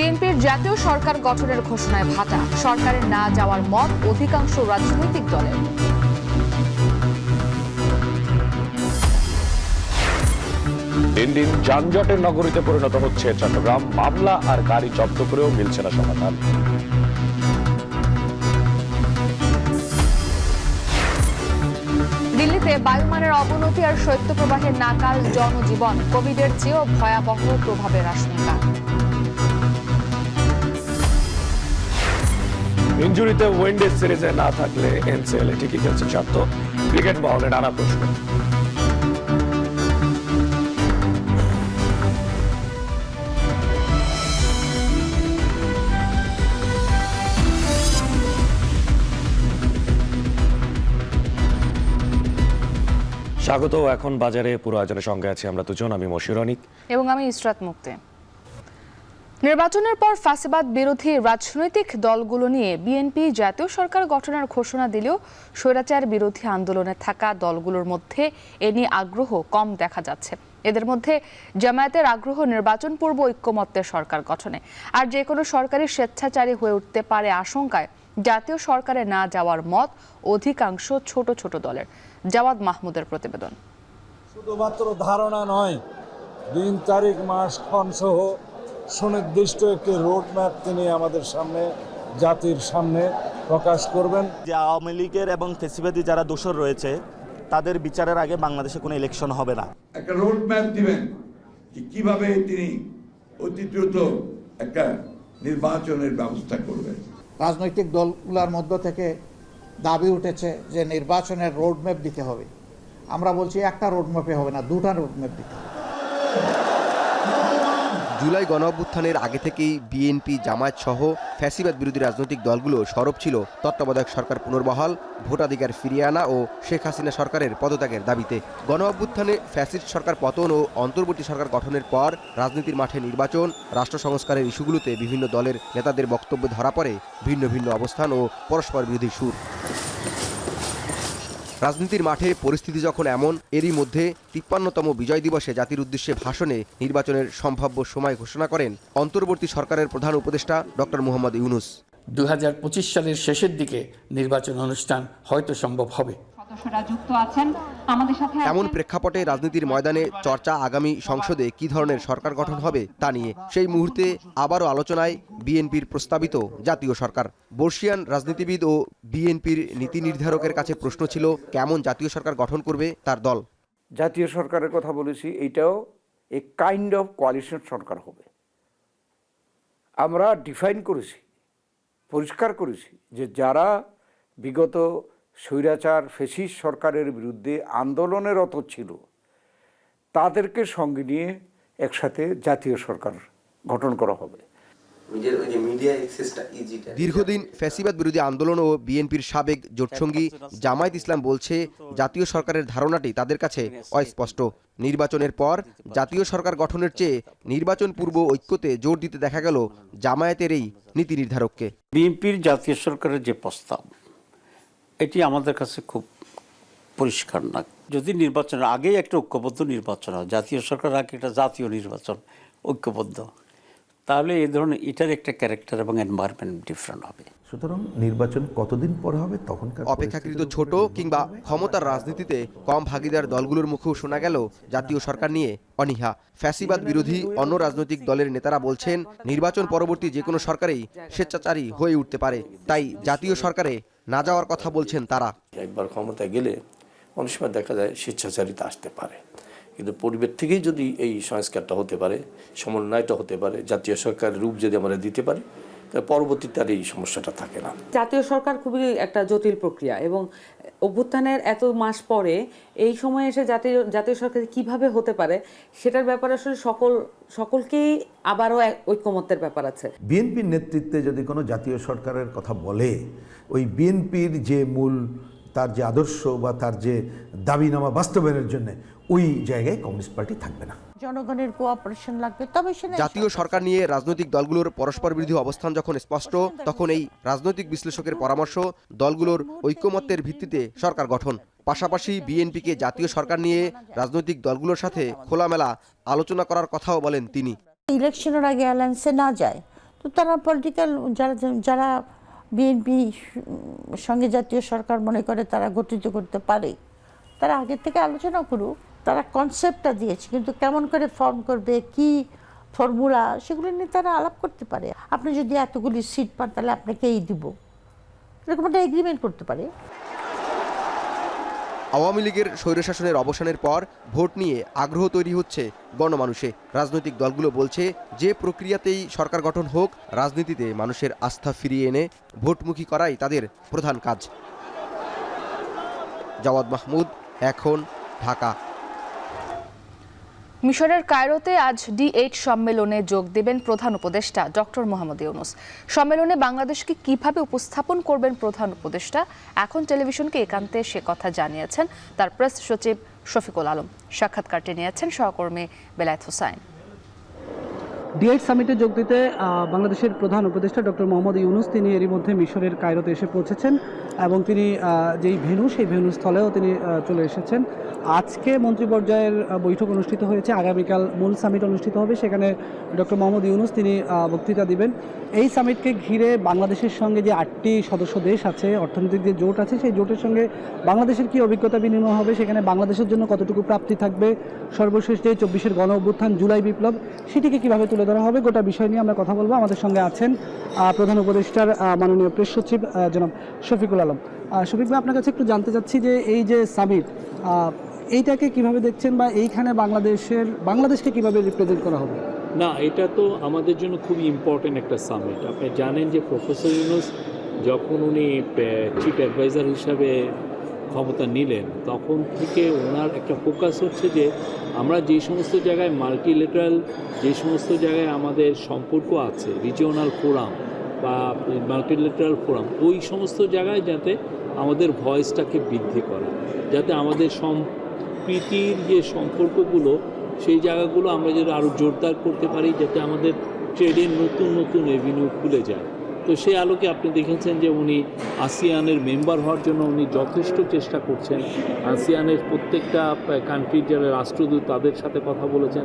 বিএনপির জাতীয় সরকার গঠনের ঘোষণায় ভাটা, সরকারের না যাওয়ার মত অধিকাংশ রাজনৈতিক দলের। দিন দিন যানজটের নগরীতে পরিণত হচ্ছে চট্টগ্রাম। মামলা আর গাড়ি জব্দ করেও মিলছে না সমাধান। দিল্লিতে বায়ুমানের অবনতি আর শৈত্যপ্রবাহের নাকাল জনজীবন, কোভিডের চেয়েও ভয়াবহ প্রভাবের আশঙ্কা। ইনজুরিতে ওয়েন্ডিজ সিরিজে না থাকলে এনসিএল ঠিকই খেলছে শান্ত, ক্রিকেট মহলে নানা প্রশ্ন। স্বাগত। এখন বাজারে পুরো আয়োজনের সঙ্গে আছি আমরা দুজন, আমি মশিউর অনিক এবং আমি ইসরাত মুক্তি। নির্বাচনের পর ফ্যাসিবাদ বিরোধী রাজনৈতিক দলগুলো নিয়ে বিএনপি জাতীয় সরকার গঠনের ঘোষণা দিলেও স্বৈরাচার বিরোধী আন্দোলনে থাকা দলগুলোর মধ্যে এ নিয়ে আগ্রহ কম দেখা যাচ্ছে। এদের মধ্যে জামায়াতের আগ্রহ নির্বাচন পূর্ব ঐক্যমত্যের সরকার গঠনে, আর যে কোনো সরকারি স্বেচ্ছাচারী হয়ে উঠতে পারে আশঙ্কায় জাতীয় সরকারে না যাওয়ার মত অধিকাংশ ছোট ছোট দলের। জাওয়াদ মাহমুদের প্রতিবেদন। শুধুমাত্র ধারণা নয়, দিন তারিখ মাস ক্ষণ সহ সুনির্দিষ্ট একটি রোড ম্যাপ তিনি আমাদের সামনে, জাতির সামনে প্রকাশ করবেন। যে আওয়ামী লীগের এবং ফ্যাসিবাদী যারা দোষর রয়েছে তাদের বিচারের আগে বাংলাদেশে কোনো ইলেকশন হবে না। একটা রোড ম্যাপ দিবেন যে কিভাবে তিনি অতি দ্রুত একটা নির্বাচনের ব্যবস্থা করবেন। রাজনৈতিক দলগুলোর মধ্য থেকে দাবি উঠেছে যে নির্বাচনের রোডম্যাপ দিতে হবে। আমরা বলছি একটা রোডম্যাপে হবে না, দুটা রোডম্যাপ দিতে হবে। জুলাই গণঅভ্যুত্থানের আগে থেকেই বিএনপি, জামায়াত সহ ফ্যাসিবাদ বিরোধী রাজনৈতিক দলগুলো সরব ছিল তত্ত্বাবধায়ক সরকার পুনর্বহাল, ভোটাধিকার ফিরিয়ে আনা ও শেখ হাসিনা সরকারের পদত্যাগের দাবিতে। গণঅভ্যুত্থানে ফ্যাসিস্ট সরকার পতন ও অন্তর্বর্তী সরকার গঠনের পর রাজনীতির মাঠে নির্বাচন, রাষ্ট্র সংস্কারের ইস্যুগুলোতে বিভিন্ন দলের নেতাদের বক্তব্যে ধরা পড়ে ভিন্ন ভিন্ন অবস্থান ও পরস্পর বিরোধী সুর। রাজনীতির মাঠে পরিস্থিতি যখন এমন, এরই মধ্যে ৫৩তম বিজয় দিবসে জাতির উদ্দেশ্যে ভাষণে নির্বাচনের সম্ভাব্য সময় ঘোষণা করেন অন্তর্বর্তী সরকারের প্রধান উপদেষ্টা ডক্টর মোহাম্মদ ইউনূস। ২০২৫ সালের শেষের দিকে নির্বাচন অনুষ্ঠান হয়তো সম্ভব হবে। এমন প্রেক্ষাপটে রাজনীতির ময়দানে চর্চা আগামী সংসদে কি ধরনের সরকার গঠন হবে তা নিয়ে। সেই মুহূর্তে আবারও আলোচনায় বিএনপির প্রস্তাবিত জাতীয় সরকার। বর্ষিয়ান রাজনীতিবিদ ও বিএনপির নীতি নির্ধারকের কাছে প্রশ্ন ছিল, কেমন জাতীয় সরকার গঠন করবে তার দল। জাতীয় সরকারের কথা বলেছি, এটাও এ কাইন্ড অফ কোয়ালিশন সরকার হবে। আমরা ডিফাইন করেছি, পরিষ্কার করেছি যে যারা বিগত স্বৈরাচার ফ্যাসিস্ট সরকারের বিরুদ্ধে আন্দোলনরত ছিল তাদেরকে সঙ্গে নিয়ে একসাথে জাতীয় সরকার গঠন করা হবে। দীর্ঘদিন ফ্যাসিবাদ বিরোধী আন্দোলন ও বিএনপির সাবেক জোটসঙ্গী জামায়াত ইসলাম বলছে, জাতীয় সরকারের ধারণাটি তাদের কাছে অস্পষ্ট। নির্বাচনের পর জাতীয় সরকার গঠনের চেয়ে নির্বাচন পূর্ব ঐক্যতে জোর দিতে দেখা গেল জামায়াতের এই নীতি নির্ধারককে। বিএনপির জাতীয় সরকারের যে প্রস্তাব, এটি আমাদের কাছে খুব পরিষ্কার না। যদি নির্বাচনের আগেই একটা ঐক্যবদ্ধ নির্বাচন হয়, জাতীয় সরকার আগে একটা জাতীয় নির্বাচন ঐক্যবদ্ধ, তাহলে এই ধরনের এটার একটা ক্যারেক্টার এবং এনভায়রনমেন্ট ডিফারেন্ট হবে। সুতরাং নির্বাচন কতদিন পর হবে তখনকার অপেক্ষাকৃত ছোট কিংবা ক্ষমতার রাজনীতিতে কম ভাগিদার দলগুলোর মুখেও শোনা গেল জাতীয় সরকার নিয়ে অনীহা। ফ্যাসিবাদ বিরোধী অন্য রাজনৈতিক দলের নেতারা বলছেন, নির্বাচন পরবর্তী যে কোনো সরকারেই স্বেচ্ছাচারী হয়ে উঠতে পারে, তাই জাতীয় সরকারে না যাওয়ার কথা বলছেন তারা। একবার ক্ষমতায় গেলে অনেক সময় দেখা যায় স্বেচ্ছাচারিতা আসতে পারে, কিন্তু পরিবেশ থেকেই যদি এই সংস্কারটা হতে পারে, সমন্বয়টা হতে পারে, জাতীয় সরকারের রূপ যদি আমরা দিতে পারি, তাহলে পরবর্তীতে আর এই সমস্যাটা থাকে না। জাতীয় সরকার খুবই একটা জটিল প্রক্রিয়া এবং অভ্যুত্থানের এত মাস পরে এই সময়ে এসে জাতীয় সরকার কিভাবে হতে পারে সেটার ব্যাপারে আসলে সকলকেই আবারও ঐক্যমত্যের ব্যাপার আছে। বিএনপির নেতৃত্বে যদি কোনো জাতীয় সরকারের কথা বলে, ওই বিএনপির যে মূল তার যে আদর্শ বা তার যে দাবিনামা বাস্তবায়নের জন্য ওই জায়গায় কমিউনিস্ট পার্টি থাকবে না। জনগণের কোঅপারেশন লাগবে, তবে জাতীয় সরকার নিয়ে রাজনৈতিক দলগুলোর পরস্পর বিরোধী অবস্থান যখন স্পষ্ট, তখন এই রাজনৈতিক বিশ্লেষকের পরামর্শ ঐক্যমত্যের ভিত্তিতে সরকার গঠন। পাশাপাশি বিএনপিকে জাতীয় সরকার নিয়ে রাজনৈতিক দলগুলোর সাথে খোলামেলা আলোচনা করার কথাও বলেন তিনি। ইলেকশনের আগে অ্যালায়েন্সে না যায় তো তারা পলিটিক্যাল যারা বিএনপি সঙ্গে জাতীয় সরকার মনে করে তারা গঠিত করতে পারে, তারা আগের থেকে আলোচনা করুক। তারা কনসেপ্টটা দিয়েছে, কিন্তু কেমন করে ফর্ম করবে, কি ফর্মুলা, সেগুলো নিয়ে তারা আলাপ করতে পারে। আপনি যদি এতগুলি সিট পান তাহলে আপনাকে এই দিব, এরকম একটা এগ্রিমেন্ট করতে পারে। আওয়ামী লীগের স্বৈরশাসনের অবসানের পর ভোট নিয়ে আগ্রহ তৈরি হচ্ছে গণমানুষে। রাজনৈতিক দলগুলো বলছে, যে প্রক্রিয়াতেই সরকার গঠন হোক, রাজনীতিতে মানুষের আস্থা ফিরিয়ে এনে ভোটমুখী করাই তাদের প্রধান কাজ। জাওয়াদ মাহমুদ, এখন, ঢাকা। মিশরের কায়রোতে আজ D8 সম্মেলনে যোগ দেবেন প্রধান উপদেষ্টা ডক্টর মোহাম্মদ ইউনূস। সম্মেলনে বাংলাদেশকে কিভাবে উপস্থাপন করবেন প্রধান উপদেষ্টা, এখন টেলিভিশনকে একান্তে সে কথা জানিয়েছেন তার প্রেস সচিব শফিকুল আলম। সাক্ষাৎকারটি নিয়েছেন সহকর্মী বেলায়েত হোসাইন। D8 সামিটে যোগ দিতে বাংলাদেশের প্রধান উপদেষ্টা ডক্টর মোহাম্মদ ইউনূস তিনি এরই মধ্যে মিশরের কায়রোতে এসে পৌঁছেছেন এবং তিনি যেই ভেন্যু সেই ভেন্যু স্থলেও তিনি চলে এসেছেন। আজকে মন্ত্রী পর্যায়ের বৈঠক অনুষ্ঠিত হয়েছে, আগামীকাল মূল সামিট অনুষ্ঠিত হবে, সেখানে ডক্টর মোহাম্মদ ইউনূস তিনি বক্তৃতা দিবেন। এই সামিটকে ঘিরে বাংলাদেশের সঙ্গে যে 8টি সদস্য দেশ আছে, অর্থনৈতিক যে জোট আছে, সেই জোটের সঙ্গে বাংলাদেশের কি অভিজ্ঞতা বিনিময় হবে, সেখানে বাংলাদেশের জন্য কতটুকু প্রাপ্তি থাকবে, সর্বশেষ যে 24-এর গণ অভ্যুত্থান, জুলাই বিপ্লব, সেটিকে কীভাবে তুলে ধরা হবে, গোটা বিষয় নিয়ে আমরা কথা বলবো। আমাদের সঙ্গে আছেন প্রধান উপদেষ্টার মাননীয় প্রেস সচিব জনাব শফিকুল আলম। শফিক ভাই, আপনার কাছে একটু জানতে চাচ্ছি যে এই যে সামিট, এইটাকে কিভাবে দেখছেন, বা এইখানে বাংলাদেশকে কিভাবে রিপ্রেজেন্ট করা হবে? না, এটা তো আমাদের জন্য খুবই ইম্পর্টেন্ট একটা সামিট। আপনি জানেন যে প্রফেসর ইউনূস যখন উনি চিফ অ্যাডভাইজার হিসাবে ক্ষমতা নিলেন, তখন থেকে ওনার একটা ফোকাস হচ্ছে যে আমরা যে সমস্ত জায়গায় মাল্টিলেটারাল, যে সমস্ত জায়গায় আমাদের সম্পর্ক আছে, রিজিওনাল ফোরাম বা মাল্টিলেটারাল ফোরাম, ওই সমস্ত জায়গায় যাতে আমাদের ভয়েসটাকে বৃদ্ধি করা, যাতে আমাদের সম্প্রীতির যে সম্পর্কগুলো, সেই জায়গাগুলো আমরা যদি আরও জোরদার করতে পারি, যাতে আমাদের ট্রেডের নতুন নতুন এভিনিউ খুলে যায়। তো সেই আলোকে আপনি দেখেছেন যে উনি আসিয়ানের মেম্বার হওয়ার জন্য উনি যথেষ্ট চেষ্টা করছেন। আসিয়ানের প্রত্যেকটা কান্ট্রির যারা রাষ্ট্রদূত, তাদের সাথে কথা বলেছেন।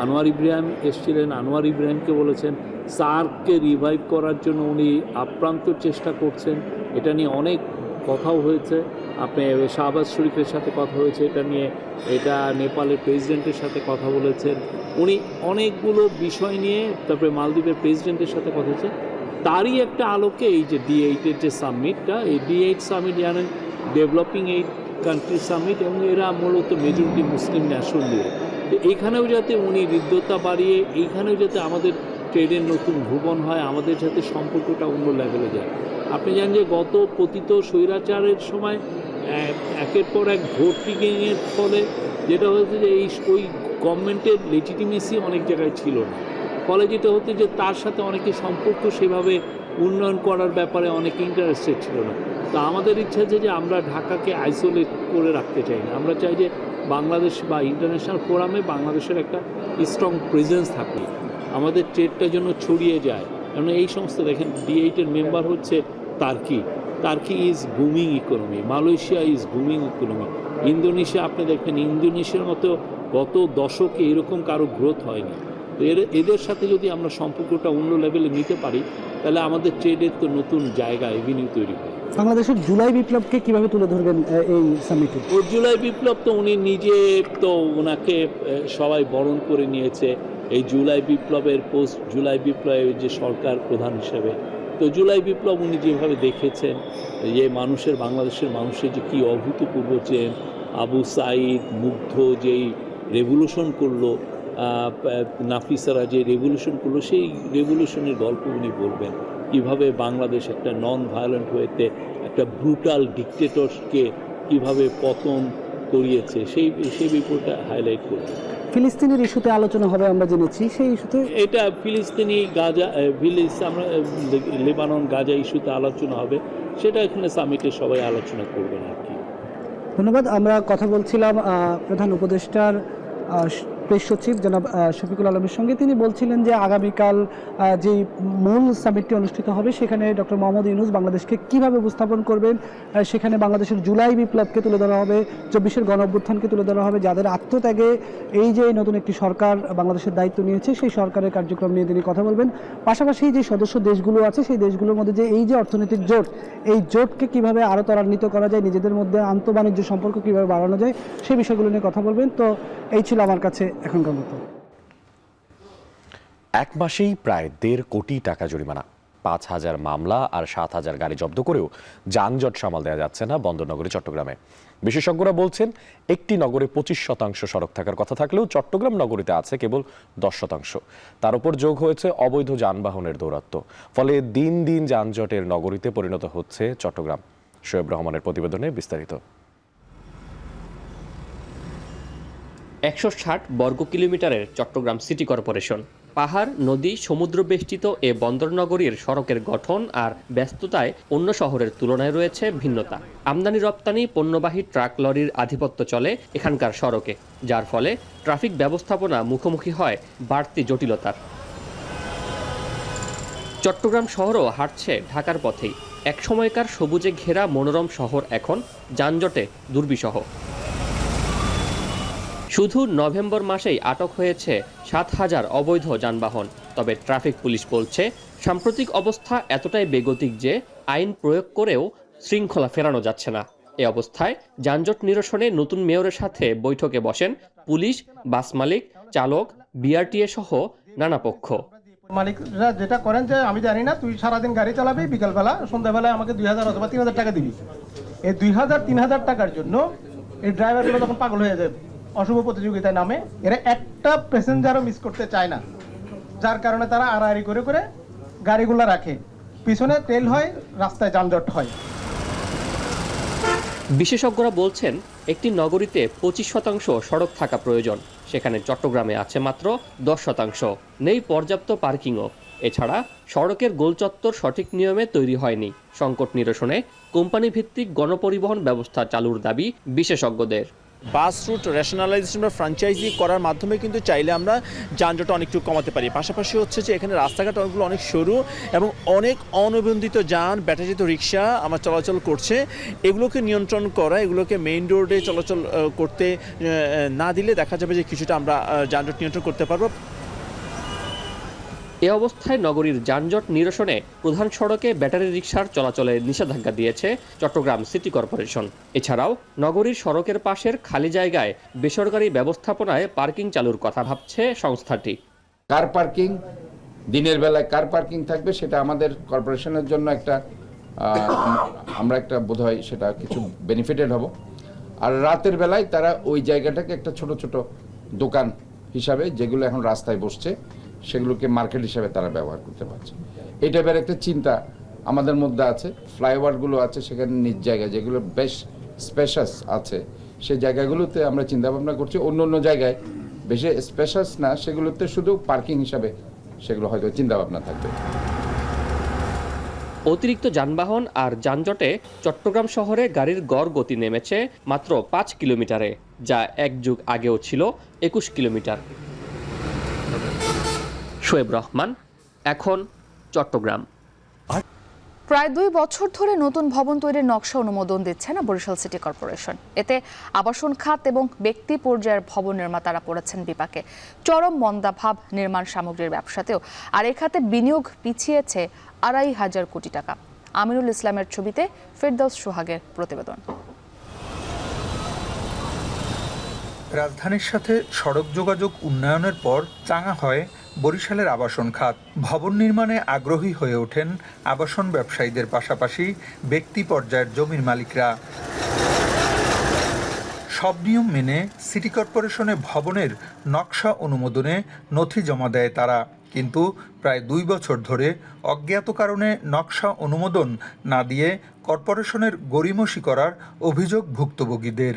আনোয়ার ইব্রাহিম এসেছিলেন, আনোয়ার ইব্রাহিমকে বলেছেন। সার্ককে রিভাইভ করার জন্য উনি আপ্রান্ত চেষ্টা করছেন, এটা নিয়ে অনেক কথাও হয়েছে। আপনি শাহবাজ শরীফের সাথে কথা হয়েছে এটা নিয়ে, এটা নেপালের প্রেসিডেন্টের সাথে কথা বলেছেন উনি, অনেকগুলো বিষয় নিয়ে। তারপরে মালদ্বীপের প্রেসিডেন্টের সাথে কথা হয়েছে। তারই একটা আলোকে এই যে D8-এর যে সামিটটা, এই D8 সামিট জানেন ডেভেলপিং 8 কান্ট্রি সামিট, এবং এরা মূলত মেজরিটি মুসলিম ন্যাশন নিয়ে। তো এইখানেও যাতে উনি হৃদ্যতা বাড়িয়ে, এইখানেও যাতে আমাদের ট্রেডের নতুন ভুবন হয়, আমাদের যাতে সম্পর্কটা অন্য লেভেলে যায়। আপনি জানেন যে গত পতিত স্বৈরাচারের সময় একের পর এক ভোট রিগিংয়ের ফলে যেটা হয়েছে যে ওই গভর্নমেন্টের লেজিটিমেসি অনেক জায়গায় ছিল না। ফলে যেটা হতো যে তার সাথে অনেকে সম্পর্ক সেভাবে উন্নয়ন করার ব্যাপারে অনেকে ইন্টারেস্টেড ছিল না। তো আমাদের ইচ্ছা আছে যে আমরা ঢাকাকে আইসোলেট করে রাখতে চাই না। আমরা চাই যে বাংলাদেশ বা ইন্টারন্যাশনাল ফোরামে বাংলাদেশের একটা স্ট্রং প্রেজেন্স থাকে, আমাদের ট্রেডটা যেন ছড়িয়ে যায়। কারণ এই সমস্ত দেখেন D8-এর মেম্বার হচ্ছে turkey is booming economy, Malaysia is booming economy, Indonesia আপনি দেখবেন ইন্দোনেশিয়ার মতো গত দশকে এরকম কারো গ্রোথ হয়নি। তো এদের সাথে যদি আমরা সম্পর্কটা অন্য লেভেলে নিতে পারি, তাহলে আমাদের ট্রেডের তো নতুন জায়গা এভিনিউ তৈরি হয়। বাংলাদেশের জুলাই বিপ্লবকে কিভাবে তুলে ধরবেন এই সামিটে? ও জুলাই বিপ্লব তো উনি নিজে, তো ওনাকে সবাই বরণ করে নিয়েছে এই জুলাই বিপ্লবের, পোস্ট জুলাই বিপ্লবের যে সরকার প্রধান হিসেবে। তো জুলাই বিপ্লব উনি যেভাবে দেখেছেন যে বাংলাদেশের মানুষের যে কী অভূতপূর্ব, যে আবু সাইদ মুগ্ধ যেই রেভলিউশন করলো, নাফিসারা যে রেভলিউশন করলো, সেই রেভলিউশনের গল্প উনি বলবেন। কীভাবে বাংলাদেশ একটা নন ভায়োলেন্ট ওয়েতে একটা ব্রুটাল ডিকটেটরকে কীভাবে পতন করিয়েছে, সেই বিষয়টা হাইলাইট করবে। ফিলিস্তিনের ইস্যুতে আলোচনা হবে আমরা জেনেছি, সেই ইস্যুতে এটা ফিলিস্তিনি গাজা আমরা লেবানন গাজা ইস্যুতে আলোচনা হবে, সেটা এখানে সামিটে সবাই আলোচনা করবেন আর কি। ধন্যবাদ। আমরা কথা বলছিলাম প্রধান উপদেষ্টার প্রেস সচিব জনাব শফিকুল আলমের সঙ্গে। তিনি বলছিলেন যে আগামীকাল যে মূল সামিটটি অনুষ্ঠিত হবে সেখানে ডক্টর মোহাম্মদ ইউনূস বাংলাদেশকে কীভাবে উপস্থাপন করবেন, সেখানে বাংলাদেশের জুলাই বিপ্লবকে তুলে ধরা হবে, 24-এর গণঅভ্যুত্থানকে তুলে ধরা হবে, যাদের আত্মত্যাগে এই যে নতুন একটি সরকার বাংলাদেশের দায়িত্ব নিয়েছে সেই সরকারের কার্যক্রম নিয়ে তিনি কথা বলবেন। পাশাপাশি যে সদস্য দেশগুলো আছে সেই দেশগুলোর মধ্যে যে এই যে অর্থনৈতিক জোট, এই জোটকে কিভাবে আরও ত্বরান্বিত করা যায়, নিজেদের মধ্যে আন্তঃবাণিজ্য সম্পর্ক কিভাবে বাড়ানো যায় সেই বিষয়গুলো নিয়ে কথা বলবেন। তো এই ছিল আমার কাছে এখনকার মতো। এক মাসেই প্রায় 1.5 কোটি টাকা জরিমানা, 5,000 মামলা আর 7,000 গাড়ি জব্দ করেও যানজট সামাল দেওয়া যাচ্ছে না বন্দরনগরী চট্টগ্রামে। বিশেষজ্ঞরা বলছেন একটি নগরে 25% সড়ক থাকার কথা থাকলেও চট্টগ্রাম নগরীতে আছে কেবল 10%। তার উপর যোগ হয়েছে অবৈধ যানবাহনের দৌরাত্ম্য, ফলে দিন দিন যানজটের নগরীতে পরিণত হচ্ছে চট্টগ্রাম। শোয়েব রহমানের প্রতিবেদনে বিস্তারিত। 160 বর্গ কিলোমিটারের চট্টগ্রাম সিটি কর্পোরেশন। পাহাড়, নদী, সমুদ্র বেষ্টিত এ বন্দরনগরীর সড়কের গঠন আর ব্যস্ততায় অন্য শহরের তুলনায় রয়েছে ভিন্নতা। আমদানি রপ্তানি পণ্যবাহী ট্রাক লরির আধিপত্য চলে এখানকার সড়কে, যার ফলে ট্রাফিক ব্যবস্থাপনা মুখোমুখি হয় বাড়তি জটিলতার। চট্টগ্রাম শহরও হাঁটছে ঢাকার পথেই। এক সময়কার সবুজে ঘেরা মনোরম শহর এখন যানজটে দুর্বিষহ। শুধু নভেম্বর মাসেই আটক হয়েছে 7,000 অবৈধ যানবাহন। তবে ট্রাফিক পুলিশ বলছে সাম্প্রতিক অবস্থা এতটাই বেগতিক যে আইন প্রয়োগ করেও শৃঙ্খলা ফেরানো যাচ্ছে না। এ অবস্থায় যানজট নিরসনে নতুন মেয়রের সাথে বৈঠকে বসেন পুলিশ, বাস মালিক, চালক, বিআরটিএ সহ নানা পক্ষ। মালিকরা যেটা করেন যে আমি জানি না, তুই সারাদিন গাড়ি চালাবি, বিকালবেলা সন্ধ্যাবেলায় আমাকে 2,000 অথবা 3,000 টাকা দিবি। এই 2,000-3,000 টাকার জন্য এই ড্রাইভারগুলো তখন পাগল হয়ে যাবে, অশুভ প্রতিযোগিতায় নামে। এরা একটা প্যাসেঞ্জারও মিস করতে চায় না, যার কারণে তারা আড়াআড়ি করে করে গাড়িগুলো রাখে, পিছনে তেল হয়, রাস্তায় যানজট হয়। বিশেষজ্ঞরা বলছেন একটি নগরীতে 25% সড়ক থাকা প্রয়োজন, সেখানে চট্টগ্রামে আছে মাত্র 10%। নেই পর্যাপ্ত পার্কিংও। এছাড়া সড়কের গোলচত্বর সঠিক নিয়মে তৈরি হয়নি। সংকট নিরসনে কোম্পানি ভিত্তিক গণপরিবহন ব্যবস্থা চালুর দাবি বিশেষজ্ঞদের। বাস রুট রেশনালাইজেশন বা ফ্র্যাঞ্চাইজি করার মাধ্যমে কিন্তু চাইলে আমরা যানজট অনেকটু কমাতে পারি। পাশাপাশি হচ্ছে যে এখানে রাস্তাঘাট অনেকগুলো অনেক সরু এবং অনেক অনিবন্ধিত যান, ব্যাটারিচালিত রিক্সা আমার চলাচল করছে। এগুলোকে নিয়ন্ত্রণ করা, এগুলোকে মেইন রোডে চলাচল করতে না দিলে দেখা যাবে যে কিছুটা আমরা যানজট নিয়ন্ত্রণ করতে পারবো। এ অবস্থায় নগরীর যানজট নিরসনে প্রধান সড়কে ব্যাটারি রিকশার চলাচলে নিষেধাজ্ঞা দিয়েছে চট্টগ্রাম সিটি কর্পোরেশন। এছাড়াও নগরীর সড়কের পাশের খালি জায়গায় বেসরকারি ব্যবস্থাপনায় পার্কিং চালুর কথা ভাবছে সংস্থাটি। কার পার্কিং, দিনের বেলায় কার পার্কিং থাকবে সেটা আমাদের কর্পোরেশনের জন্য একটা আমরা একটা বোধহয় সেটা কিছু বেনিফিটেড হব। আর রাতের বেলায় তারা ওই জায়গাটাকে একটা ছোট ছোট দোকান হিসাবে, যেগুলো এখন রাস্তায় বসছে, সেগুলোকে মার্কেট হিসাবে তারা ব্যবহার করতে পারছে। এই টাইপের একটা চিন্তা আমাদের মধ্যে আছে। ফ্লাইওভারগুলো আছে সেখানে নিজ জায়গায় যেগুলো বেশ স্পেশাস আছে, সেই জায়গাগুলোতে আমরা চিন্তা ভাবনা করছি। অন্য অন্য জায়গায় বেশি স্পেশাস না, সেগুলোতে শুধু পার্কিং হিসাবে সেগুলো হয়তো চিন্তা ভাবনা থাকবে। অতিরিক্ত যানবাহন আর যানজটে চট্টগ্রাম শহরে গাড়ির গড় গতি নেমেছে মাত্র 5 কিলোমিটারে, যা এক যুগ আগেও ছিল 21 কিলোমিটার। শোয়েব রহমান, এখন চট্টগ্রাম। প্রায় 2 বছর ধরে নতুন ভবন তৈরির নকশা অনুমোদন দিচ্ছে না বরিশাল সিটি কর্পোরেশন। এতে আবাসন খাত এবং ব্যক্তি পর্যায়ের ভবন নির্মাতারা পড়েছেন বিপাকে। চরম মন্দাভাব নির্মাণ সামগ্রীর ব্যবসাতেও। আর এ খাতে বিনিয়োগ পিছিয়েছে 2,500 কোটি টাকা। আমিনুল ইসলামের ছবিতে ফেরদৌস সোহাগের প্রতিবেদন। রাজধানীর সাথে সড়ক যোগাযোগ উন্নয়নের পর চাঙা হয় বরিশালের আবাসন খাত। ভবন নির্মাণে আগ্রহী হয়ে ওঠেন আবাসন ব্যবসায়ীদের পাশাপাশি ব্যক্তি পর্যায়ের জমির মালিকরা। সব নিয়ম মেনে সিটি কর্পোরেশনে ভবনের নকশা অনুমোদনে নথি জমা দেয় তারা, কিন্তু প্রায় 2 বছর ধরে অজ্ঞাত কারণে নকশা অনুমোদন না দিয়ে কর্পোরেশনের গড়িমসি করার অভিযোগ ভুক্তভোগীদের।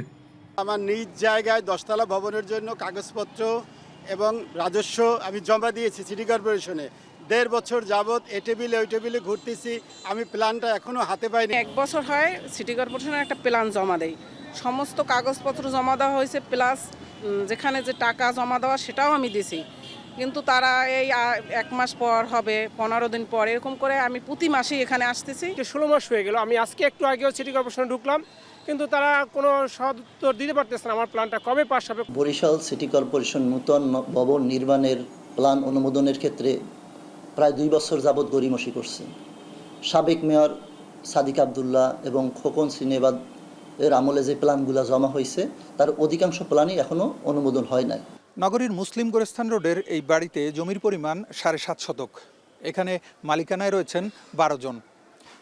আমার নিজ জায়গায় 10তলা ভবনের জন্য কাগজপত্র এবং রাজস্ব আমি জমা দিয়েছি সিটি কর্পোরেশনে। 1.5 বছর যাবৎ এ টেবিলে ওই টেবিলে ঘুরতেছি, আমি প্ল্যানটা এখনো হাতে পাইনি। 1 বছর হয় সিটি কর্পোরেশনের একটা প্ল্যান জমা দেয়, সমস্ত কাগজপত্র জমা দেওয়া হয়েছে, প্লাস যেখানে যে টাকা জমা দেওয়া সেটাও আমি দিছি, কিন্তু তারা এই 1 মাস পর হবে, 15 দিন পর, এরকম করে আমি প্রতি মাসেই এখানে আসতেছি। 16 মাস হয়ে গেল। আমি আজকে একটু আগেও সিটি কর্পোরেশনে ঢুকলাম, কিন্তু তারা কোনো সদুত্তর দিতে পারতেছে না আমার প্ল্যানটা কবে পাস হবে। বরিশাল সিটি কর্পোরেশন নূতন ভবন নির্মাণের প্ল্যান অনুমোদনের ক্ষেত্রে প্রায় 2 বছর যাবৎ গড়িমসি করছে। সাবেক মেয়র সাদিক আবদুল্লাহ এবং খোকন শ্রীনিবাদ এর আমলে যে প্ল্যানগুলো জমা হয়েছে তার অধিকাংশ প্ল্যানই এখনও অনুমোদন হয় নাই। নগরীর মুসলিম গোরস্থান রোডের এই বাড়িতে জমির পরিমাণ 7.5 শতক। এখানে মালিকানায় রয়েছেন 12 জন।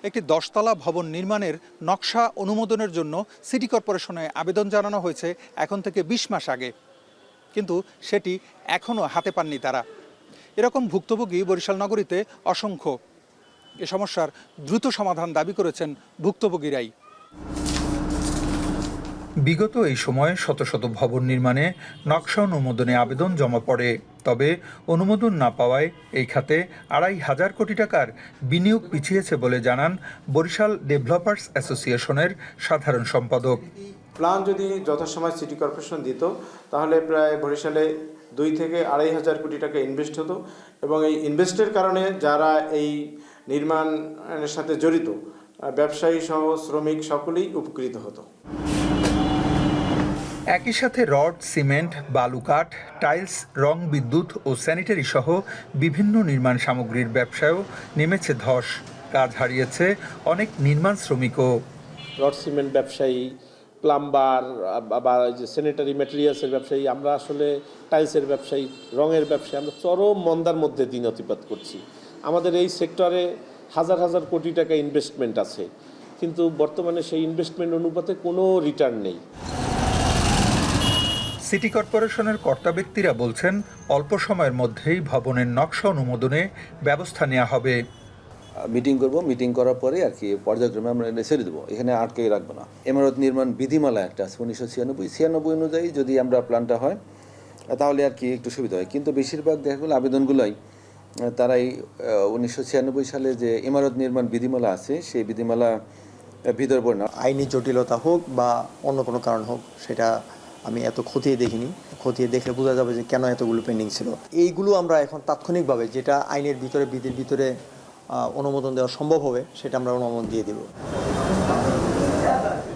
একটি 10তলা ভবন নির্মাণের নকশা অনুমোদনের জন্য সিটি কর্পোরেশনে আবেদন জানানো হয়েছে এখন থেকে 20 মাস আগে, কিন্তু সেটি এখনও হাতে পাননি তারা। এরকম ভুক্তভোগী বরিশাল নগরীতে অসংখ্য। এ সমস্যার দ্রুত সমাধান দাবি করেছেন ভুক্তভোগীরাই। বিগত এই সময়ে শত শত ভবন নির্মাণে নকশা অনুমোদনে আবেদন জমা পড়ে, তবে অনুমোদন না পাওয়ায় এই খাতে 2,500 কোটি টাকার বিনিয়োগ পিছিয়েছে বলে জানান বরিশাল ডেভেলপার্স অ্যাসোসিয়েশনের সাধারণ সম্পাদক। প্ল্যান যদি যথাসময় সিটি কর্পোরেশন দিত তাহলে প্রায় বরিশালে 2 থেকে 2,500 কোটি টাকা ইনভেস্ট হতো, এবং এই ইনভেস্টের কারণে যারা এই নির্মাণের সাথে জড়িত ব্যবসায়ী সহ শ্রমিক সকলেই উপকৃত হতো। একই সাথে রড, সিমেন্ট, বালুকাঠ, টাইলস, রং, বিদ্যুৎ ও স্যানিটারি সহ বিভিন্ন নির্মাণ সামগ্রীর ব্যবসায়ও নেমেছে ধস। কাজ হারিয়েছে অনেক নির্মাণ শ্রমিকও। রড সিমেন্ট ব্যবসায়ী, প্লাম্বার বা যে স্যানিটারি ম্যাটেরিয়ালসের ব্যবসায়ী, আমরা আসলে টাইলসের ব্যবসায়ী, রঙের ব্যবসায়ী, আমরা চরম মন্দার মধ্যে দিন অতিবাহিত করছি। আমাদের এই সেক্টরে হাজার হাজার কোটি টাকা ইনভেস্টমেন্ট আছে, কিন্তু বর্তমানে সেই ইনভেস্টমেন্ট অনুপাতে কোনো রিটার্ন নেই। সিটি কর্পোরেশনের কর্তা ব্যক্তিরা বলছেন অল্প সময়ের মধ্যেই ভবনের নকশা অনুমোদনে ব্যবস্থা নেওয়া হবে। মিটিং করব, মিটিং করার পরে আর কি পর্যায়ক্রমে আমরা ছেড়ে দেবো, এখানে আটকে রাখবো না। ইমারত নির্মাণ বিধিমালা একটা আছে 1996 অনুযায়ী যদি আমরা প্ল্যানটা হয় তাহলে আর কি একটু সুবিধা হয়, কিন্তু বেশিরভাগ দেখা গেলো আবেদনগুলোই তারাই 1996 সালে যে ইমারত নির্মাণ বিধিমালা আছে সেই বিধিমালা ভিতরে পড়ে না। আইনি জটিলতা হোক বা অন্য কোনো কারণ হোক, সেটা আমি এত খতিয়ে দেখিনি। খতিয়ে দেখলে বোঝা যাবে যে কেন এতগুলো পেন্ডিং ছিল। এইগুলো আমরা এখন তাৎক্ষণিকভাবে যেটা আইনের ভিতরে, বিধির ভিতরে অনুমোদন দেওয়া সম্ভব হবে সেটা আমরা অনুমোদন দিয়ে দেব।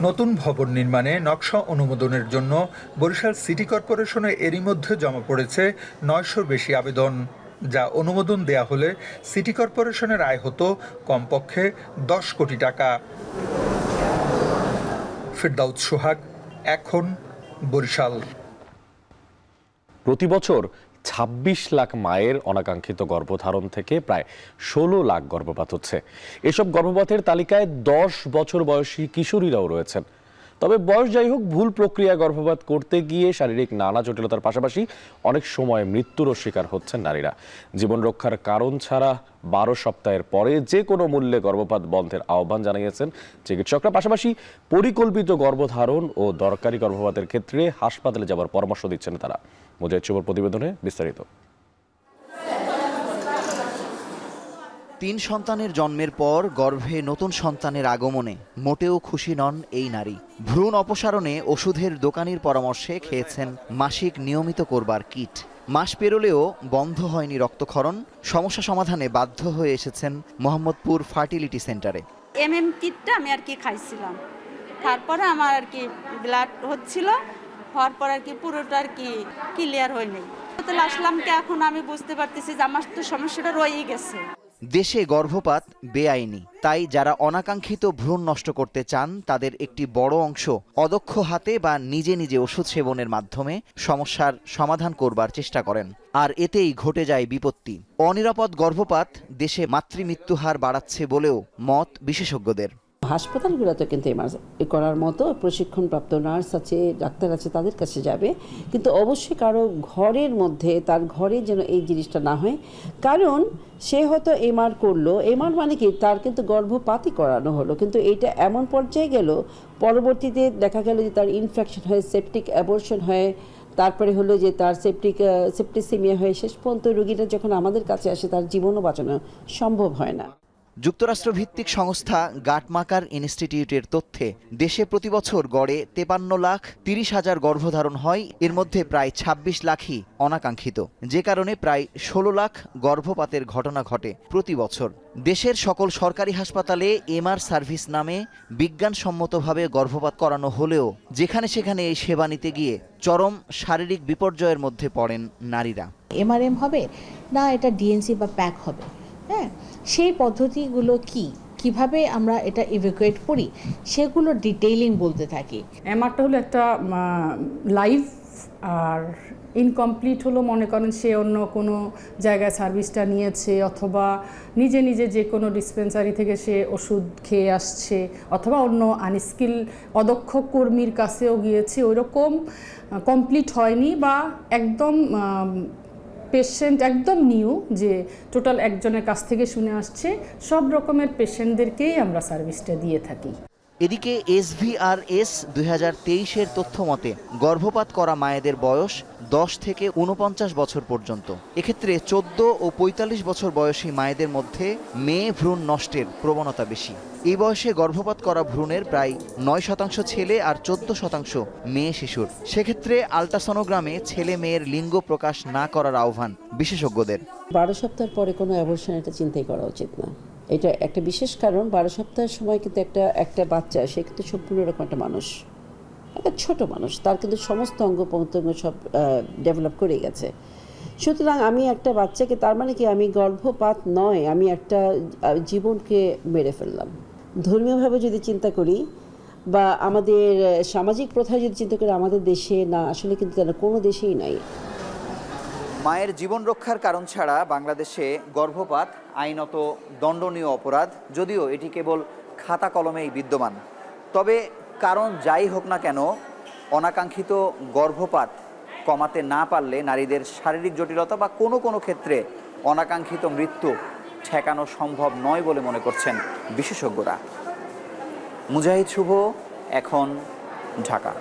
নতুন ভবন নির্মাণে নকশা অনুমোদনের জন্য বরিশাল সিটি কর্পোরেশনে এরই মধ্যে জমা পড়েছে 900-র বেশি আবেদন, যা অনুমোদন দেয়া হলে সিটি কর্পোরেশনের আয় হতো কমপক্ষে 10 কোটি টাকা। ফিরদাউস সোহাগ, এখন বরিশাল। প্রতি বছর 26 লাখ মায়ের অনাকাঙ্ক্ষিত গর্ভধারণ থেকে প্রায় 16 লাখ গর্ভপাত হচ্ছে। এসব গর্ভপাতের তালিকায় 10 বছর বয়সী কিশোরীরাও রয়েছেন। তবে বয়স যাই হোক, ভুল প্রক্রিয়া গর্ভপাত করতে গিয়ে শারীরিক নানা জটিলতার পাশাপাশি অনেক সময় মৃত্যুরও শিকার হচ্ছেন নারীরা। জীবন রক্ষার কারণ ছাড়া 12 সপ্তাহের পরে যে কোনো মূল্যে গর্ভপাত বন্ধের আহ্বান জানিয়েছেন চিকিৎসকরা। পাশাপাশি পরিকল্পিত গর্ভধারণ ও দরকারি গর্ভপাতের ক্ষেত্রে হাসপাতালে যাওয়ার পরামর্শ দিচ্ছেন তারা। মুজাহিদ শুভর প্রতিবেদনে বিস্তারিত। 3 সন্তানের জন্মের পর গর্ভে নতুন সন্তানের আগমনে মোটেও খুশি নন এই নারী। ভ্রূণ অপসারণে ওষুধের দোকানির পরামর্শে খেয়েছেন মাসিক নিয়মিত করবার কিট। মাস পেরোলেও বন্ধ হয়নি রক্তক্ষরণ। সমস্যা সমাধানে বাধ্য হয়ে এসেছেন মোহাম্মদপুর ফার্টিলিটি সেন্টারে। এমএম কিটটা আমি আর কি খাইছিলাম, তারপরে আমার আর কি ব্লাড হচ্ছিল, হওয়ার পর আর কি পুরোটা আর কি ক্লিয়ার হয়নি। তাহলে আসলাম কি এখন আমি বুঝতে পারতেছি যে আমার তো সমস্যাটা রয়েই গেছে। দেশে গর্ভপাত বেআইনি, তাই যারা অনাকাঙ্ক্ষিত ভ্রূণ নষ্ট করতে চান তাদের একটি বড় অংশ অদক্ষ হাতে বা নিজে নিজে ওষুধ সেবনের মাধ্যমে সমস্যার সমাধান করবার চেষ্টা করেন, আর এতেই ঘটে যায় বিপত্তি। অনিরাপদ গর্ভপাত দেশে মাতৃমৃত্যু হার বাড়াচ্ছে বলেও মত বিশেষজ্ঞদের। হাসপাতালগুলোতে কিন্তু এ করার মতো প্রশিক্ষণপ্রাপ্ত নার্স আছে, ডাক্তার আছে, তাদের কাছে যাবে, কিন্তু অবশ্যই কারো ঘরের মধ্যে তার ঘরে যেন এই জিনিসটা না হয়। কারণ সে হয়তো এমআর করলো, এমআর মানে কি তার কিন্তু গর্ভপাতই করানো হলো, কিন্তু এইটা এমন পর্যায়ে গেল পরবর্তীতে দেখা গেল যে তার ইনফেকশন হয়, সেপটিক অ্যাবর্শন হয়, তারপরে হলো যে তার সেপ্টিসিমিয়া হয়ে শেষ পর্যন্ত রোগীটা যখন আমাদের কাছে আসে তার জীবনও বাঁচানো সম্ভব হয় না। যুক্তরাষ্ট্রভিত্তিক সংস্থা গাটমাকার ইনস্টিটিউটের তথ্যে দেশে প্রতি বছর গড়ে 53,30,000 গর্ভধারণ হয়, এর মধ্যে প্রায় 26 লাখই অনাকাঙ্ক্ষিত, যে কারণে প্রায় 16 লাখ গর্ভপাতের ঘটনা ঘটে প্রতি বছর। দেশের সকল সরকারি হাসপাতালে এমআর সার্ভিস নামে বিজ্ঞানসম্মতভাবে গর্ভপাত করানো হলেও যেখানে সেখানে এই সেবা নিতে গিয়ে চরম শারীরিক বিপর্যয়ের মধ্যে পড়েন নারীরা। এমআরএম হবে না, এটা ডিএনসি বা প্যাক হবে, হ্যাঁ, সেই পদ্ধতিগুলো কিভাবে আমরা এটা ইভ্যাকুয়েট করি সেগুলো ডিটেইলিং বলতে থাকি। এমআরটা হলো একটা লাইভ, আর ইনকমপ্লিট হলো মনে করেন সে অন্য কোনো জায়গায় সার্ভিসটা নিয়েছে অথবা নিজে নিজে যে কোনো ডিসপেন্সারি থেকে সে ওষুধ খেয়ে আসছে অথবা অন্য আনস্কিল অদক্ষ কর্মীর কাছেও গিয়েছে, ওইরকম কমপ্লিট হয়নি বা একদম পেশেন্ট একদম নিউ, যে টোটাল একজনের কাছ থেকে শুনে আসছে, সব রকমের পেশেন্টদেরকেই আমরা সার্ভিসটা দিয়ে থাকি। এদিকে SVRS 2023-এর তথ্য মতে গর্ভপাত করা মায়েদের বয়স 10 থেকে 49 বছর পর্যন্ত। এক্ষেত্রে 14 ও 45 বছর বয়সী মায়েদের মধ্যে মেয়ে ভ্রূণ নষ্টের প্রবণতা বেশি। এই বয়সে গর্ভপাত করা ভ্রূণের প্রায় 9% ছেলে আর 14% মেয়ে শিশুর। সেক্ষেত্রে আল্ট্রাসনোগ্রামে ছেলে মেয়ের লিঙ্গ প্রকাশ না করার আহ্বান বিশেষজ্ঞদের। 12 সপ্তাহ পরে কোনো অ্যাবর্শন এটা চিন্তাই করা উচিত না। এটা একটা বিশেষ কারণ, 12 সপ্তাহের সময় কিন্তু একটা বাচ্চা, সে কিন্তু সম্পূর্ণ রকম একটা মানুষ, একটা ছোট মানুষ, তার কিন্তু সমস্ত অঙ্গ প্রত্যঙ্গ সব ডেভেলপ করে গেছে। সুতরাং আমি একটা বাচ্চাকে, তার মানে কি আমি গর্ভপাত নয়, আমি একটা জীবনকে মেরে ফেললাম। ধর্মীয়ভাবে যদি চিন্তা করি বা আমাদের সামাজিক প্রথায় যদি চিন্তা করি, আমাদের দেশে না, আসলে কিন্তু তারা কোনো দেশেই নাই। মায়ের জীবন রক্ষার কারণ ছাড়া বাংলাদেশে গর্ভপাত আইনত দণ্ডনীয় অপরাধ, যদিও এটি কেবল খাতা কলমেই বিদ্যমান। তবে কারণ যাই হোক না কেন, অনাকাঙ্ক্ষিত গর্ভপাত কমাতে না পারলে নারীদের শারীরিক জটিলতা বা কোনো কোনো ক্ষেত্রে অনাকাঙ্ক্ষিত মৃত্যু ঠেকানো সম্ভব নয় বলে মনে করছেন বিশেষজ্ঞরা। মুজাহিদ শুভ, এখন, ঢাকা।